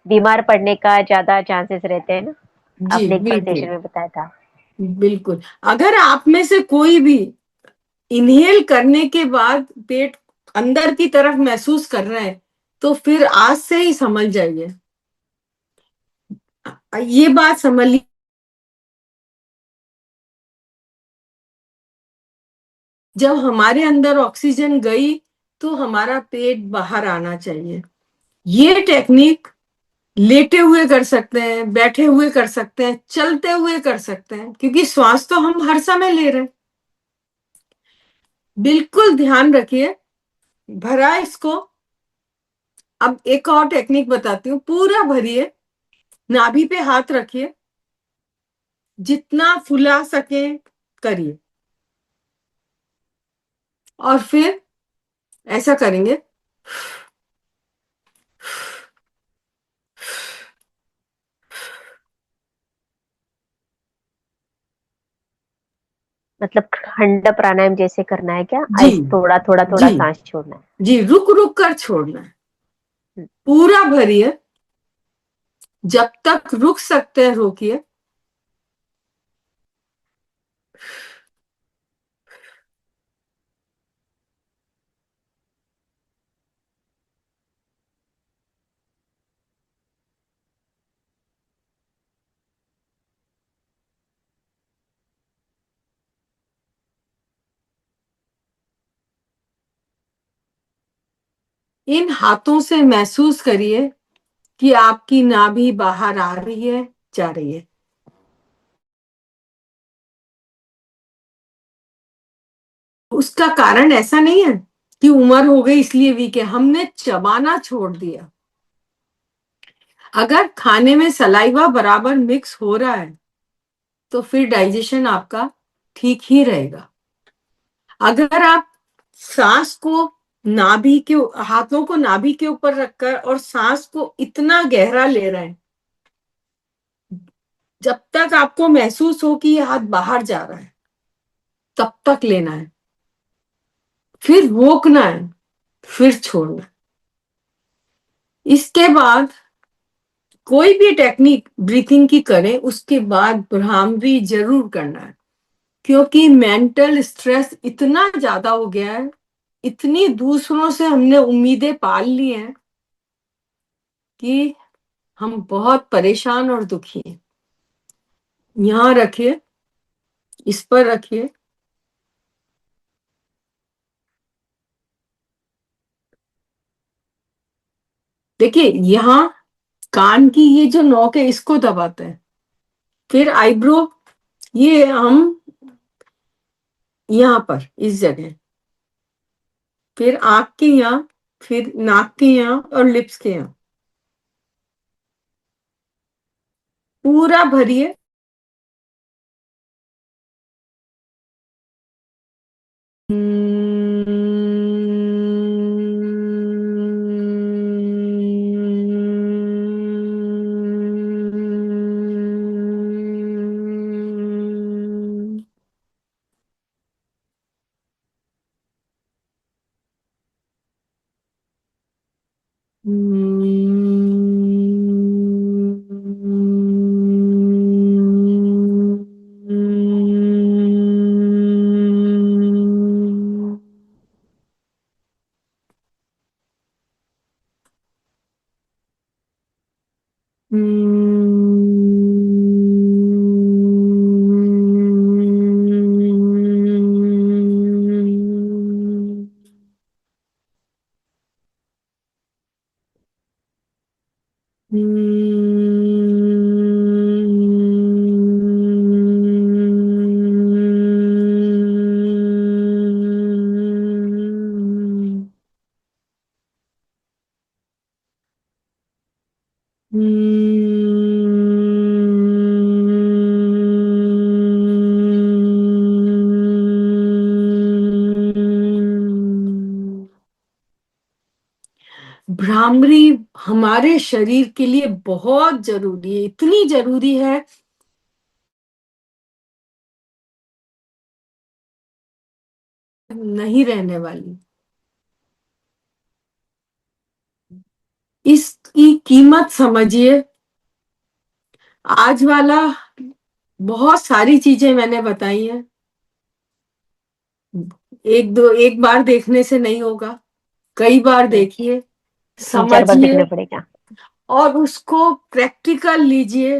बीमार पड़ने का ज्यादा चांसेस रहते हैं ना। जी, आपने एक बार बिल्कुल सेशन में बताया था। बिल्कुल। अगर आप में से कोई भी इनहेल करने के बाद पेट अंदर की तरफ महसूस कर रहे हैं, तो फिर आज से ही समझ जाइए, ये बात समझ ली। जब हमारे अंदर ऑक्सीजन गई तो हमारा पेट बाहर आना चाहिए। ये टेक्निक लेटे हुए कर सकते हैं, बैठे हुए कर सकते हैं, चलते हुए कर सकते हैं, क्योंकि श्वास तो हम हर समय ले रहे हैं। बिल्कुल ध्यान रखिए, भरा इसको। अब एक और टेक्निक बताती हूँ, पूरा भरिए, नाभि पे हाथ रखिए, जितना फुला सके करिए, और फिर ऐसा करेंगे। मतलब खंड प्राणायाम जैसे करना है क्या? जी थोड़ा थोड़ा थोड़ा जी सांस छोड़ना है। जी, रुक रुक कर छोड़ना है। हम्म, पूरा भरिए, जब तक रुक सकते हैं रोकिए। इन हाथों से महसूस करिए कि आपकी नाभि बाहर आ रही है, जा रही है। उसका कारण ऐसा नहीं है कि उम्र हो गई इसलिए वीक है, हमने चबाना छोड़ दिया। अगर खाने में सलाइवा बराबर मिक्स हो रहा है तो फिर डाइजेशन आपका ठीक ही रहेगा। अगर आप सांस को नाभि के, हाथों को नाभि के ऊपर रखकर और सांस को इतना गहरा ले रहे हैं, जब तक आपको महसूस हो कि ये हाथ बाहर जा रहा है तब तक लेना है, फिर रोकना है, फिर छोड़ना है। इसके बाद कोई भी टेक्निक ब्रीथिंग की करें, उसके बाद भ्रामरी जरूर करना है, क्योंकि मेंटल स्ट्रेस इतना ज्यादा हो गया है, इतनी दूसरों से हमने उम्मीदें पाल ली हैं कि हम बहुत परेशान और दुखी हैं। यहां रखिए, इस पर रखिए। देखिए, यहां कान की ये जो नोक है इसको दबाते हैं, फिर आईब्रो, ये हम यहां पर इस जगह, फिर आंख के यहाँ, फिर नाक के यहाँ और लिप्स के यहाँ। पूरा भरिए। भ्रामरी हमारे शरीर के लिए बहुत जरूरी है, इतनी जरूरी है नहीं रहने वाली। इसकी कीमत समझिए। आज वाला, बहुत सारी चीजें मैंने बताई हैं, एक बार देखने से नहीं होगा, कई बार देखिए, 3-4 बार समझिए देखना पड़ेगा। और उसको प्रैक्टिकल लीजिए।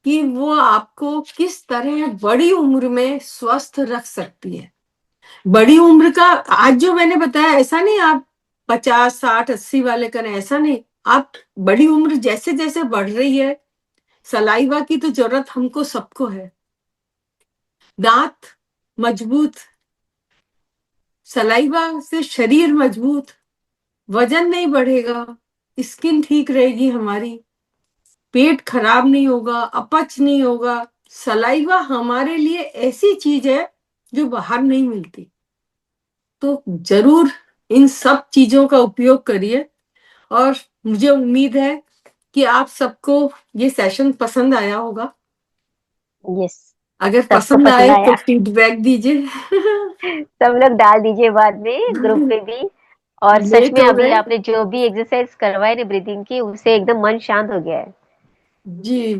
कि वो आपको किस तरह बड़ी उम्र में स्वस्थ रख सकती है। बड़ी उम्र का आज जो मैंने बताया, ऐसा नहीं आप 50, 60, 80 वाले करें, ऐसा नहीं। आप बड़ी उम्र जैसे जैसे बढ़ रही है, सलाइवा की तो जरूरत हमको सबको है। दांत मजबूत, सलाइवा से शरीर मजबूत, वजन नहीं बढ़ेगा, स्किन ठीक रहेगी हमारी, पेट खराब नहीं होगा, अपच नहीं होगा। सलाइवा हमारे लिए ऐसी चीज है जो बाहर नहीं मिलती। तो जरूर इन सब चीजों का उपयोग करिए, और मुझे उम्मीद है कि आप सबको ये सेशन पसंद आया होगा। यस, अगर सबको पसंद पसंद आए तो आया। फीडबैक दीजिए। सब लोग डाल दीजिए बाद में ग्रुप पे भी। और सच लेट में हो अभी गए आपने जो भी एक्सरसाइज करवाए ना ब्रीदिंग की, उससे एकदम मन शांत हो गया है। जी।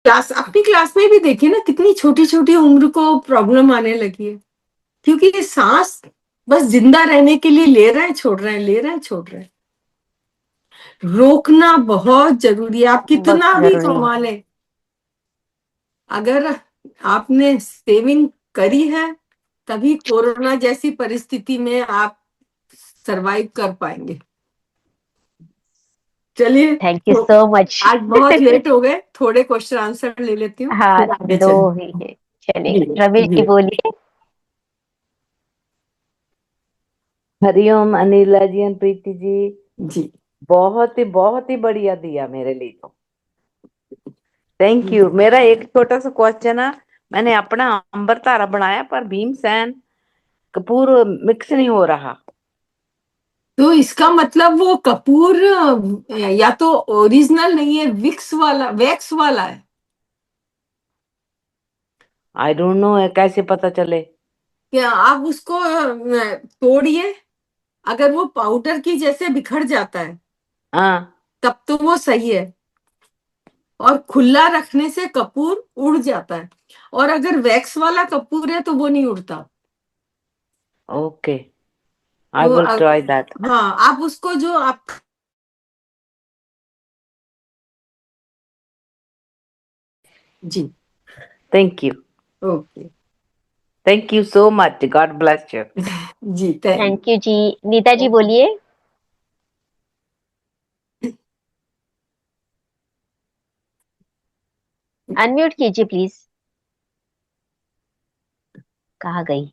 अपनी क्लास में भी देखिए ना, कितनी छोटी छोटी उम्र को प्रॉब्लम आने लगी है, क्योंकि ये सांस बस जिंदा रहने के लिए ले रहे हैं, छोड़ रहे हैं, ले रहे हैं, छोड़ रहे हैं। रोकना बहुत जरूरी है। आप बहुत कितना भी जरूरी है। कमा लें, अगर आपने सेविंग करी है, तभी कोरोना जैसी परिस्थिति में आप सरवाइव कर पाएंगे। चलिए, थैंक यू तो सो मच। आज बहुत लेट हो गए, थोड़े क्वेश्चन आंसर ले लेती हूँ, हाँ, फिर आगे दो चलें। ही है, चलेगा। जी रमेश जी जी बोलिए। हरिओम अनिला जी और प्रीति जी, जी बहुत ही बढ़िया दिया मेरे लिए तो। Thank you. मेरा एक छोटा सा क्वेश्चन है, मैंने अपना अमृतारा बनाया पर भीमसेन कपूर मिक्स नहीं हो रहा। तो इसका मतलब वो कपूर या तो ओरिजिनल नहीं है, वैक्स वाला है। आई डोंट नो कैसे पता चले। क्या आप उसको तोड़िए, अगर वो पाउडर की जैसे बिखर जाता है हाँ, तब तो वो सही है, और खुला रखने से कपूर उड़ जाता है। और अगर वैक्स वाला कपूर है तो वो नहीं उड़ता। ओके, आई तो विल ट्राई दैट। हाँ, आप उसको जो आप जी। Thank you, okay. Thank you so much, God bless you. जी थैंक थैंक यू जी। नीता जी बोलिए। अनम्यूट कीजिए प्लीज। कहाँ गई?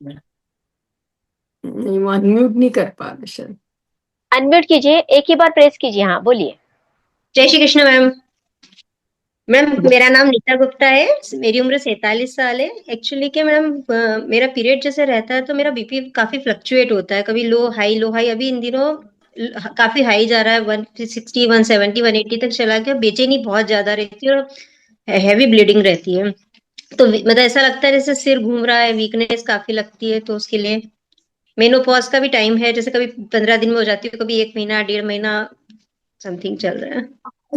नहीं, वो अनम्यूट नहीं कर पा रहे शायद। अनम्यूट कीजिए, एक ही बार प्रेस कीजिए। हाँ, बोलिए। जय श्री कृष्ण मैम। मैम मेरा नाम नीता गुप्ता है, मेरी उम्र 47 साल है। एक्चुअली क्या मैम, मेरा पीरियड जैसे रहता है तो मेरा बीपी काफी फ्लक्चुएट होता है, कभी लो हाई लो हाई। अभी इन दिनों काफी हाई जा रहा है, 160 170 180 तक चला गया। बेचैनी बहुत ज्यादा रहती है और हैवी ब्लीडिंग रहती है। तो मतलब ऐसा लगता है जैसे सिर घूम रहा है, वीकनेस काफी लगती है। तो उसके लिए मेनोपॉज का भी टाइम है, जैसे कभी 15 दिन में हो जाती है, कभी 1 महीना 1.5 महीना समथिंग चल रहा है।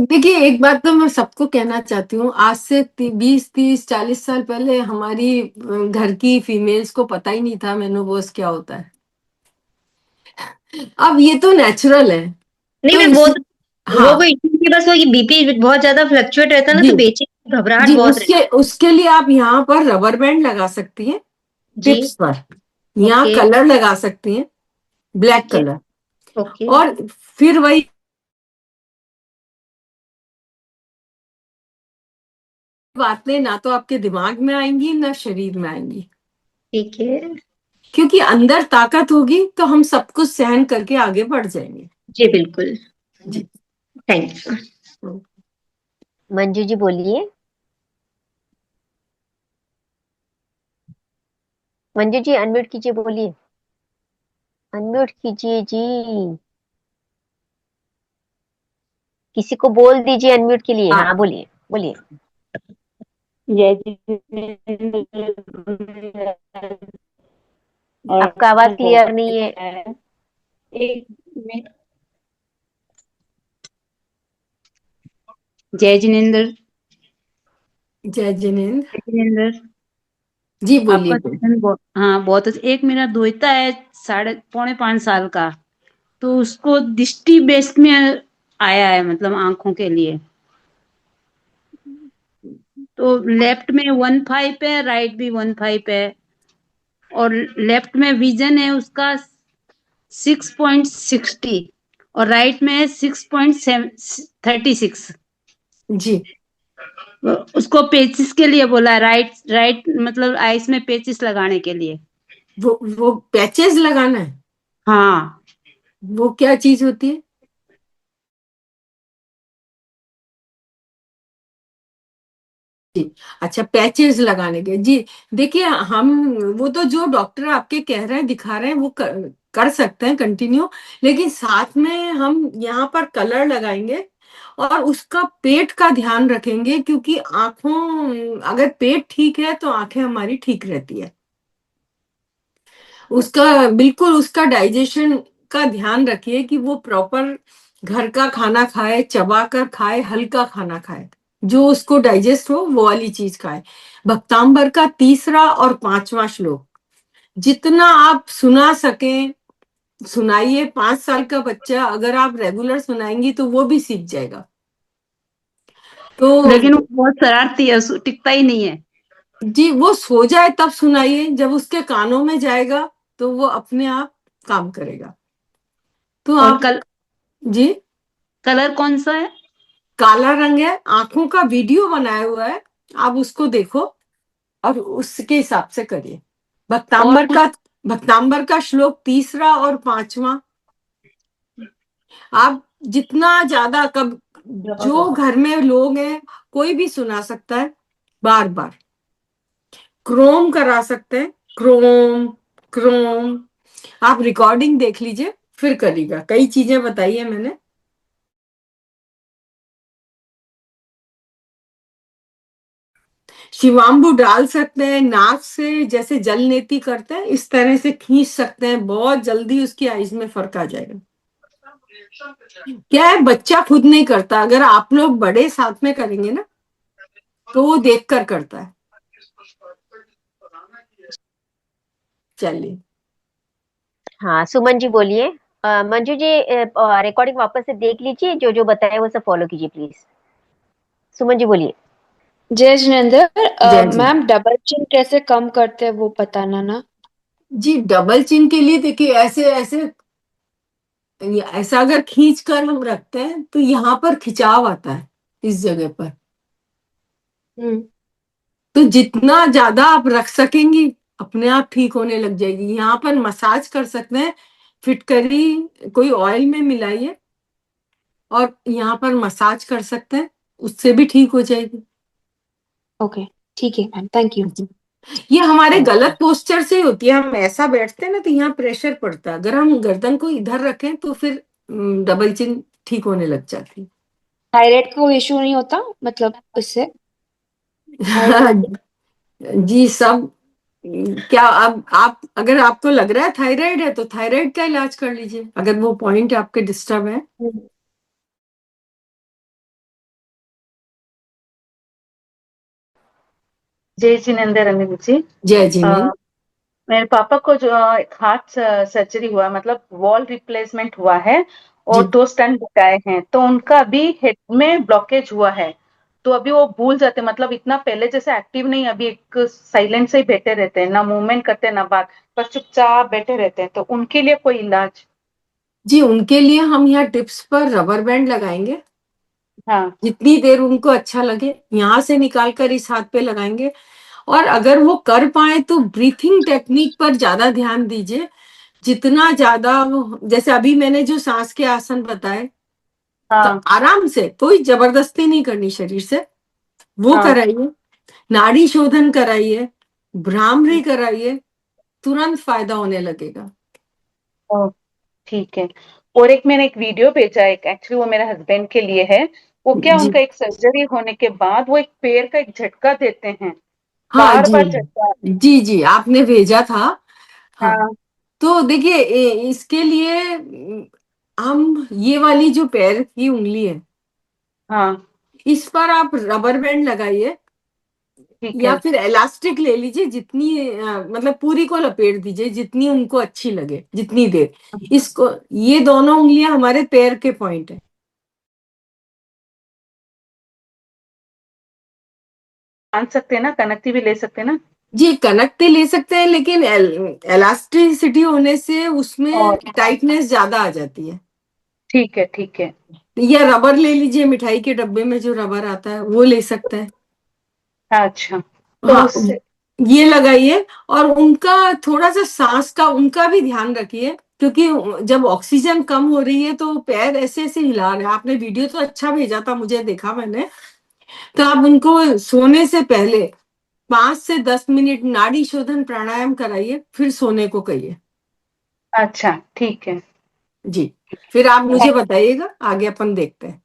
देखिए, एक बात तो मैं सबको कहना चाहती हूँ, आज से 20, 30, 40 साल पहले हमारी घर की फीमेल्स को पता ही नहीं था मेनोपॉज क्या होता है। अब ये तो नेचुरल है। नहीं तो मैम, इस वो हाँ कोई issue नहीं, बस वो ये बीपी बहुत ज्यादा फ्लक्चुएट रहता है ना, जी तो बेचैनी घबराहट जी, बहुत रहती उसके उसके लिए आप यहाँ पर रबर बैंड लगा सकती हैं, है। जी। टिप्स पर। यहाँ ओके। कलर लगा सकती हैं, ब्लैक ठीक है। कलर। ओके। और फिर वही बातें ना तो आपके दिमाग में आएंगी ना शरीर में आएंगी, ठीक है। क्योंकि अंदर ताकत होगी तो हम सब कुछ सहन करके आगे बढ़ जाएंगे। जी बिल्कुल। जी। Thank you. मंजू जी बोलिए। मंजू जी अनम्यूट कीजिए, बोलिए। अनम्यूट कीजिए जी। किसी को बोल दीजिए अनम्यूट के लिए। हाँ, बोलिए बोलिए। जय आपका आवाज क्लियर नहीं है। एक मिनट। जय जिनेन्द्र। जय जिनेन्द्र। जिनेन्द्र, जी आपका बोलिए। सेशन हाँ बहुत अच्छा। एक मेरा दोहिता है, 4.5 5 साल का, तो उसको दृष्टि बेस में आया है, मतलब आंखों के लिए। तो लेफ्ट में 1.5 है, राइट भी 1.5 है, और लेफ्ट में विजन है उसका 6.60 और राइट में है 6.36। जी उसको पेचिस के लिए बोला है, राइट राइट मतलब आइस में पेचिस लगाने के लिए। वो पैचेस लगाना है, हाँ, वो क्या चीज होती है? जी अच्छा, पैचेस लगाने के। जी देखिए, हम वो तो जो डॉक्टर आपके कह रहे हैं दिखा रहे हैं वो कर सकते हैं कंटिन्यू, लेकिन साथ में हम यहाँ पर कलर लगाएंगे और उसका पेट का ध्यान रखेंगे, क्योंकि आंखों, अगर पेट ठीक है तो आंखें हमारी ठीक रहती है। उसका बिल्कुल, उसका डाइजेशन का ध्यान रखिए कि वो प्रॉपर घर का खाना खाए, चबा कर खाए, हल्का खाना खाए, जो उसको डाइजेस्ट हो वो वाली चीज खाए। भक्तांबर का 3रा और 5वां श्लोक जितना आप सुना सकें सुनाइए। 5 साल का बच्चा अगर आप रेगुलर सुनाएंगी तो वो भी सीख जाएगा। तो लेकिन वो बहुत शरारती है, टिकता ही नहीं है। जी, वो सो जाए तब सुनाइए, जब उसके कानों में जाएगा तो वो अपने आप काम करेगा। तो और आप जी, कलर कौन सा है? काला रंग है, आंखों का वीडियो बनाया हुआ है, आप उसको देखो और उसके हिसाब से करिए। और भक्तांबर का श्लोक 3रा और 5वां आप जितना ज्यादा, कब जो घर में लोग हैं कोई भी सुना सकता है, बार बार क्रोम करा सकते हैं, क्रोम क्रोम। आप रिकॉर्डिंग देख लीजिए फिर करिएगा। कई चीजें बताई है मैंने। शिवाम्बु डाल सकते हैं नाक से, जैसे जल नेति करते हैं इस तरह से खींच सकते हैं, बहुत जल्दी उसकी आईज में फर्क आ जाएगा। क्या है, बच्चा खुद नहीं करता, अगर आप लोग बड़े साथ में करेंगे ना तो वो देख कर करता है। चलिए, हाँ सुमन जी बोलिए। मंजू जी, रिकॉर्डिंग वापस से देख लीजिए, जो जो बताया वो सब फॉलो कीजिए प्लीज। सुमन जी बोलिए। जय जिनेंद्र। जय जी। मैम डबल चिन कैसे कम करते हैं वो बताना ना। जी डबल चिन के लिए देखिए, ऐसे ऐसे ऐसा अगर खींच कर हम रखते हैं तो यहाँ पर खिंचाव आता है इस जगह पर। हम्म। तो जितना ज्यादा आप रख सकेंगी अपने आप ठीक होने लग जाएगी। यहाँ पर मसाज कर सकते हैं, फिटकरी कोई ऑयल में मिलाइए और यहाँ पर मसाज कर सकते हैं, उससे भी ठीक हो जाएगी। ओके, ठीक है मैम, थैंक यू। ये हमारे गलत पोस्चर से होती है, हम ऐसा बैठते हैं ना तो यहाँ प्रेशर पड़ता है। अगर हम गर्दन को इधर रखें तो फिर डबल चिन ठीक होने लग जाती है। थायराइड का कोई इशू नहीं होता मतलब इससे? जी सब। क्या अब आप, अगर आपको लग रहा है थायराइड है तो थायराइड का इलाज कर लीजिए, अगर वो पॉइंट आपके डिस्टर्ब है। जय जिनेंद्र अनिल जी। जय जी मैम। मेरे पापा को जो एक हार्ट सर्जरी हुआ, मतलब वॉल रिप्लेसमेंट हुआ है जी और 2 स्टेंट लगाए हैं, तो उनका अभी हेड में ब्लॉकेज हुआ है। तो अभी वो भूल जाते, मतलब इतना पहले जैसे एक्टिव नहीं, अभी एक साइलेंट से ही बैठे रहते हैं, ना मूवमेंट करते ना बात, बस चुपचाप बैठे रहते हैं। तो उनके लिए कोई इलाज? जी, उनके लिए हम यहाँ टिप्स पर रबर बैंड लगाएंगे, हाँ जितनी देर उनको अच्छा लगे यहाँ से निकाल कर इस हाथ पे लगाएंगे। और अगर वो कर पाए तो ब्रीथिंग टेक्निक पर ज्यादा ध्यान दीजिए। जितना ज्यादा वो, जैसे अभी मैंने जो सांस के आसन बताए, तो हाँ आराम से, कोई जबरदस्ती नहीं करनी शरीर से, वो हाँ। कराइए। नाड़ी शोधन कराइए, भ्रामरी कराइए, तुरंत फायदा होने लगेगा। ओ, ठीक है। और एक मैंने एक वीडियो भेजा, एक एक्चुअली वो मेरे हस्बैंड के लिए है। वो क्या, जी उनका एक सर्जरी होने के बाद वो एक पैर का एक झटका देते हैं, हाँ बार जी, बार झटका। जी जी आपने भेजा था। हाँ, हाँ तो देखिए इसके लिए हम ये वाली जो पैर की उंगली है हाँ, इस पर आप रबर बैंड लगाइए, ठीक या है। फिर इलास्टिक ले लीजिए, जितनी मतलब पूरी को लपेट दीजिए जितनी उनको अच्छी लगे, जितनी देर। इसको, ये दोनों उंगलियां हमारे पैर के पॉइंट है, बांध सकते हैं ना, कनकती भी ले सकते हैं ना? जी, कनकते ले सकते हैं, लेकिन इलास्टिसिटी होने से उसमें और टाइटनेस ज्यादा आ जाती है। ठीक है, ठीक है। या रबर ले लीजिए, मिठाई के डब्बे में जो रबर आता है वो ले सकते हैं। अच्छा, तो हाँ, उससे ये लगाइए। और उनका थोड़ा सा सांस का उनका भी ध्यान रखिए, क्योंकि जब ऑक्सीजन कम हो रही है तो पैर ऐसे ऐसे हिला रहे हैं। आपने वीडियो तो अच्छा भेजा था, मुझे देखा मैंने। तो आप उनको सोने से पहले 5 से 10 मिनट नाड़ी शोधन प्राणायाम कराइए, फिर सोने को कहिए। अच्छा, ठीक है। जी, फिर आप मुझे बताइएगा, आगे अपन देखते हैं।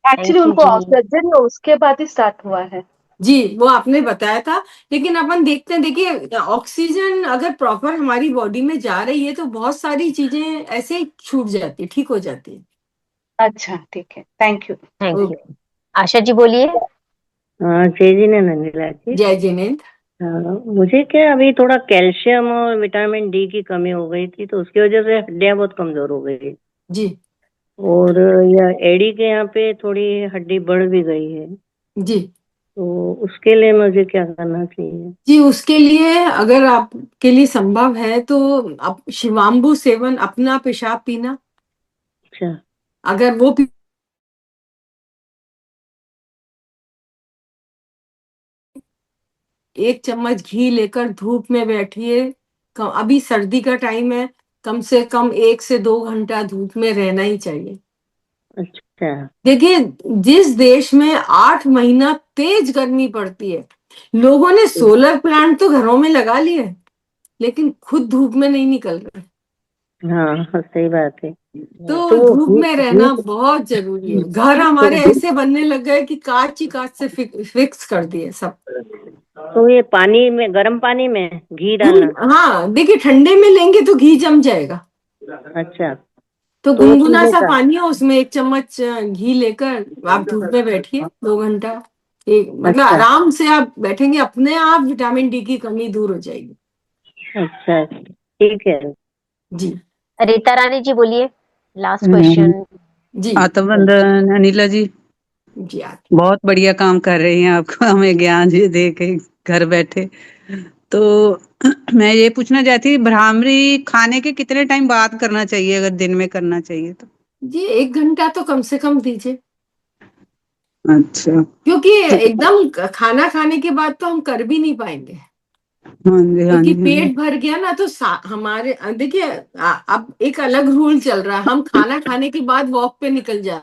एक्चुअली थैंक यू उनको जी। सर्जरी उसके बाद ही स्टार्ट हुआ है। जी, वो आपने बताया था, लेकिन अपन देखते हैं। देखिए, ऑक्सीजन अगर प्रॉपर हमारी बॉडी में जा रही है तो बहुत सारी चीजें ऐसे ही छूट जाती है, ठीक हो जाती है। अच्छा, ठीक है, thank you. Thank you. Okay. Asha ji बोलिए। जय जिनेंद्र अनिला जी। जय जिनेंद्र। मुझे क्या अभी थोड़ा कैल्शियम और विटामिन डी की कमी हो गई थी, तो उसकी वजह से हड्डियां बहुत कमजोर हो गई। जी और यह एड़ी के यहाँ पे थोड़ी हड्डी बढ़ भी गई है, जी तो उसके लिए मुझे क्या करना चाहिए? जी, उसके लिए अगर आपके लिए संभव है तो आप शिवाम्बु सेवन, अपना पेशाब पीना, अच्छा। अगर वो 1 चम्मच घी लेकर धूप में बैठिए। अभी सर्दी का टाइम है, कम से कम 1 से 2 घंटा धूप में रहना ही चाहिए। अच्छा। देखिए, जिस देश में 8 महीना तेज गर्मी पड़ती है, लोगों ने सोलर प्लांट तो घरों में लगा लिए, लेकिन खुद धूप में नहीं निकल रहे। हाँ हाँ, सही बात है। तो तो धूप में रहना बहुत जरूरी है। घर हमारे ऐसे बनने लग गए कि कांच ही कांच से फिक्स कर दिए सब। तो ये पानी में, गर्म पानी में घी डालना? हाँ, देखिए, ठंडे में लेंगे तो घी जम जाएगा। अच्छा, तो तो गुनगुना पीने सा का? पानी हो, उसमें 1 चम्मच घी लेकर आप धूप में बैठिए 2 घंटा। एक मतलब अच्छा आराम से आप बैठेंगे, अपने आप विटामिन डी की कमी दूर हो जाएगी। अच्छा, ठीक है। जी रीता रानी जी बोलिए, लास्ट हम्म, क्वेश्चन। जी आत्मवंदन अनिला जी, जी। आप बहुत बढ़िया काम कर रही हैं। आपको हमें ज्ञान जी दे के घर बैठे। तो मैं ये पूछना चाहती थी, भ्रामरी खाने के कितने टाइम बाद करना चाहिए, अगर दिन में करना चाहिए तो? जी, 1 घंटा तो कम से कम दीजिए, अच्छा। क्योंकि एकदम खाना खाने के बाद तो हम कर भी नहीं पाएंगे, हाँ जी, हाँ क्योंकि जी, हाँ जी। पेट भर गया ना। तो हमारे देखिए, अब एक अलग रूल चल रहा है, हम खाना खाने के बाद वॉक पे निकल जाए।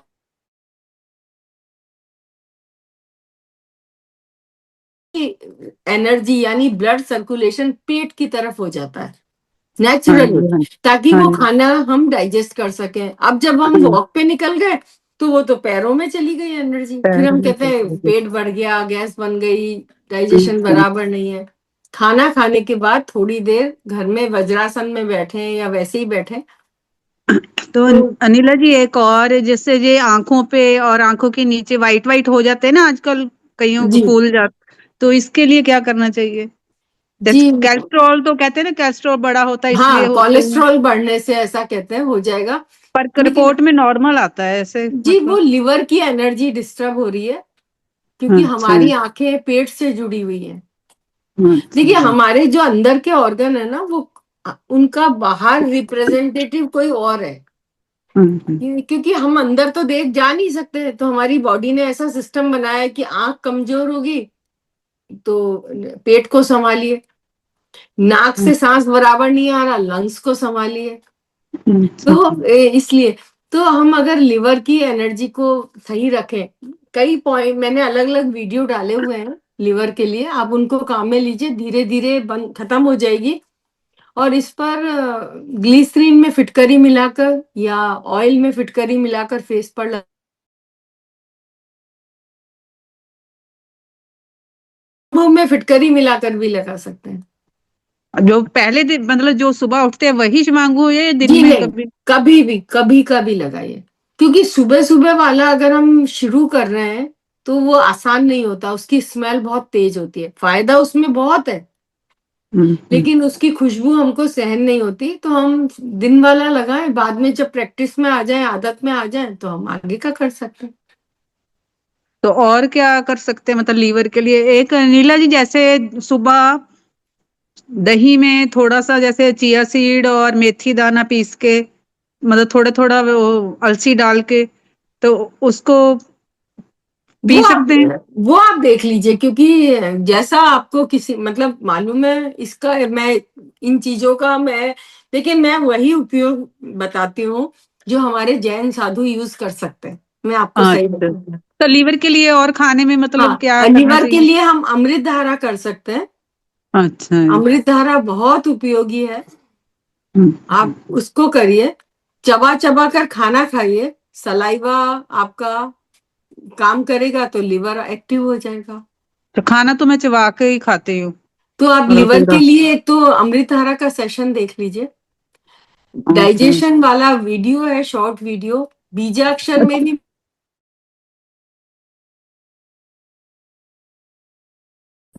एनर्जी यानी ब्लड सर्कुलेशन पेट की तरफ हो जाता है हाँ नेचुरली, जी, हाँ ताकि हाँ वो जी, खाना हम डाइजेस्ट कर सकें। अब जब हम हाँ वॉक पे निकल गए तो वो तो पैरों में चली गई एनर्जी, फिर हम कहते हैं जी। पेट बढ़ गया, गैस बन गई, डाइजेशन बराबर नहीं है। खाना खाने के बाद थोड़ी देर घर में वज्रासन में बैठे या वैसे ही बैठे। तो तो अनिला जी, एक और, जैसे ये आंखों पे और आंखों के नीचे वाइट वाइट हो जाते हैं ना आजकल, कईयों को जी फूल जाते, तो इसके लिए क्या करना चाहिए? जी, जैसे कैल्स्ट्रॉल, तो कहते हैं ना कैल्स्ट्रॉल बड़ा होता है इसलिए हाँ, होते हैं, कोलेस्ट्रॉल बढ़ने से ऐसा कहते हैं हो जाएगा। पर लेकिन रिपोर्ट में नॉर्मल आता है ऐसे, जी, वो मतलब। लिवर की एनर्जी डिस्टर्ब हो रही है, क्योंकि अच्छा, हमारी आंखें पेट से जुड़ी हुई हैं। अच्छा देखिए, जी। हमारे जो अंदर के ऑर्गन है ना, वो उनका बाहर रिप्रेजेंटेटिव कोई और है। क्योंकि हम अंदर तो देख जा नहीं सकते, तो हमारी बॉडी ने ऐसा सिस्टम बनाया है कि आंख कमजोर होगी तो पेट को संभालिए, नाक से सांस बराबर नहीं आ रहा, लंग्स को संभालिए। अच्छा, तो इसलिए तो हम अगर लिवर की एनर्जी को सही रखें, कई पॉइंट मैंने अलग अलग वीडियो डाले हुए हैं लिवर के लिए, आप उनको काम में लीजिए, धीरे धीरे बंद खत्म हो जाएगी। और इस पर ग्लिसरीन में फिटकरी मिलाकर या ऑयल में फिटकरी मिलाकर फेस पर मुंह में फिटकरी मिलाकर भी लगा सकते हैं। जो पहले दिन, मतलब जो सुबह उठते हैं वही मांगू, या दिन जी में नहीं, कभी? कभी कभी लगाइए, क्योंकि सुबह सुबह वाला अगर हम शुरू कर रहे हैं तो वो आसान नहीं होता, उसकी स्मेल बहुत तेज होती है। फायदा उसमें बहुत है, लेकिन उसकी खुशबू हमको सहन नहीं होती। तो हम दिन वाला लगाएं, बाद में जब प्रैक्टिस में आ जाए, आदत में आ जाए, तो हम आगे का कर सकते हैं। तो और क्या कर सकते हैं मतलब लीवर के लिए? एक नीला जी, जैसे सुबह दही में थोड़ा सा जैसे चिया सीड और मेथी दाना पीस के, मतलब थोड़ा थोड़ा वो अलसी डाल के, तो उसको पी सकते हैं। वो आप देख लीजिए, क्योंकि जैसा आपको किसी मतलब मालूम है इसका, मैं इन चीजों का मैं देखिए मैं वही उपयोग बताती हूँ जो हमारे जैन साधु यूज कर सकते हैं। मैं आपको सही अच्छा, बताऊं। तो लीवर के लिए और खाने में मतलब क्या हाँ, करना लीवर के चाहिए? लिए हम अमृत धारा कर सकते हैं। अच्छा है। अमृत धारा बहुत उपयोगी है, हम्म, आप उसको करिए। चबा चबा कर खाना खाइए, सलाइवा आपका काम करेगा तो लिवर एक्टिव हो जाएगा। तो खाना तो मैं चबा के ही खाती हूँ। तो आप मतलब लिवर पूरा। के लिए एक तो अमृतधारा का सेशन देख लीजिए। अच्छा। डाइजेशन वाला वीडियो है, शॉर्ट वीडियो, बीजाक्षर में भी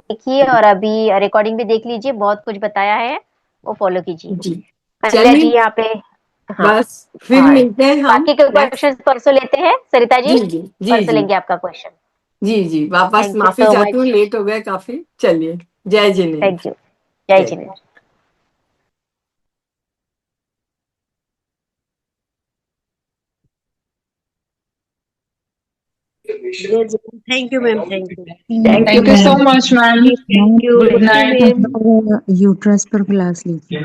देखिए और अभी रिकॉर्डिंग भी देख लीजिए, बहुत कुछ बताया है, वो फॉलो कीजिए। जी। कन्हैया जी चलिए, यहाँ पे। हाँ, बस फिर और मिलते हैं हम बाकी के नेक्स्ट। क्वेश्चन परसों लेते हैं। सरिता जी, जी जी जी परसों जी लेंगे आपका क्वेश्चन। जी जी, वापस थैंक यू माफी सो चाहती हूँ, मच। लेट हो गए काफी। चलिए, जय जिनेन्द्र। Thank you. जय जय। Jinendra. Thank you ma'am, thank you. Thank you so much ma'am. Thank you, good thank you night. Ma'am. Uterus पर क्लास लीजिए।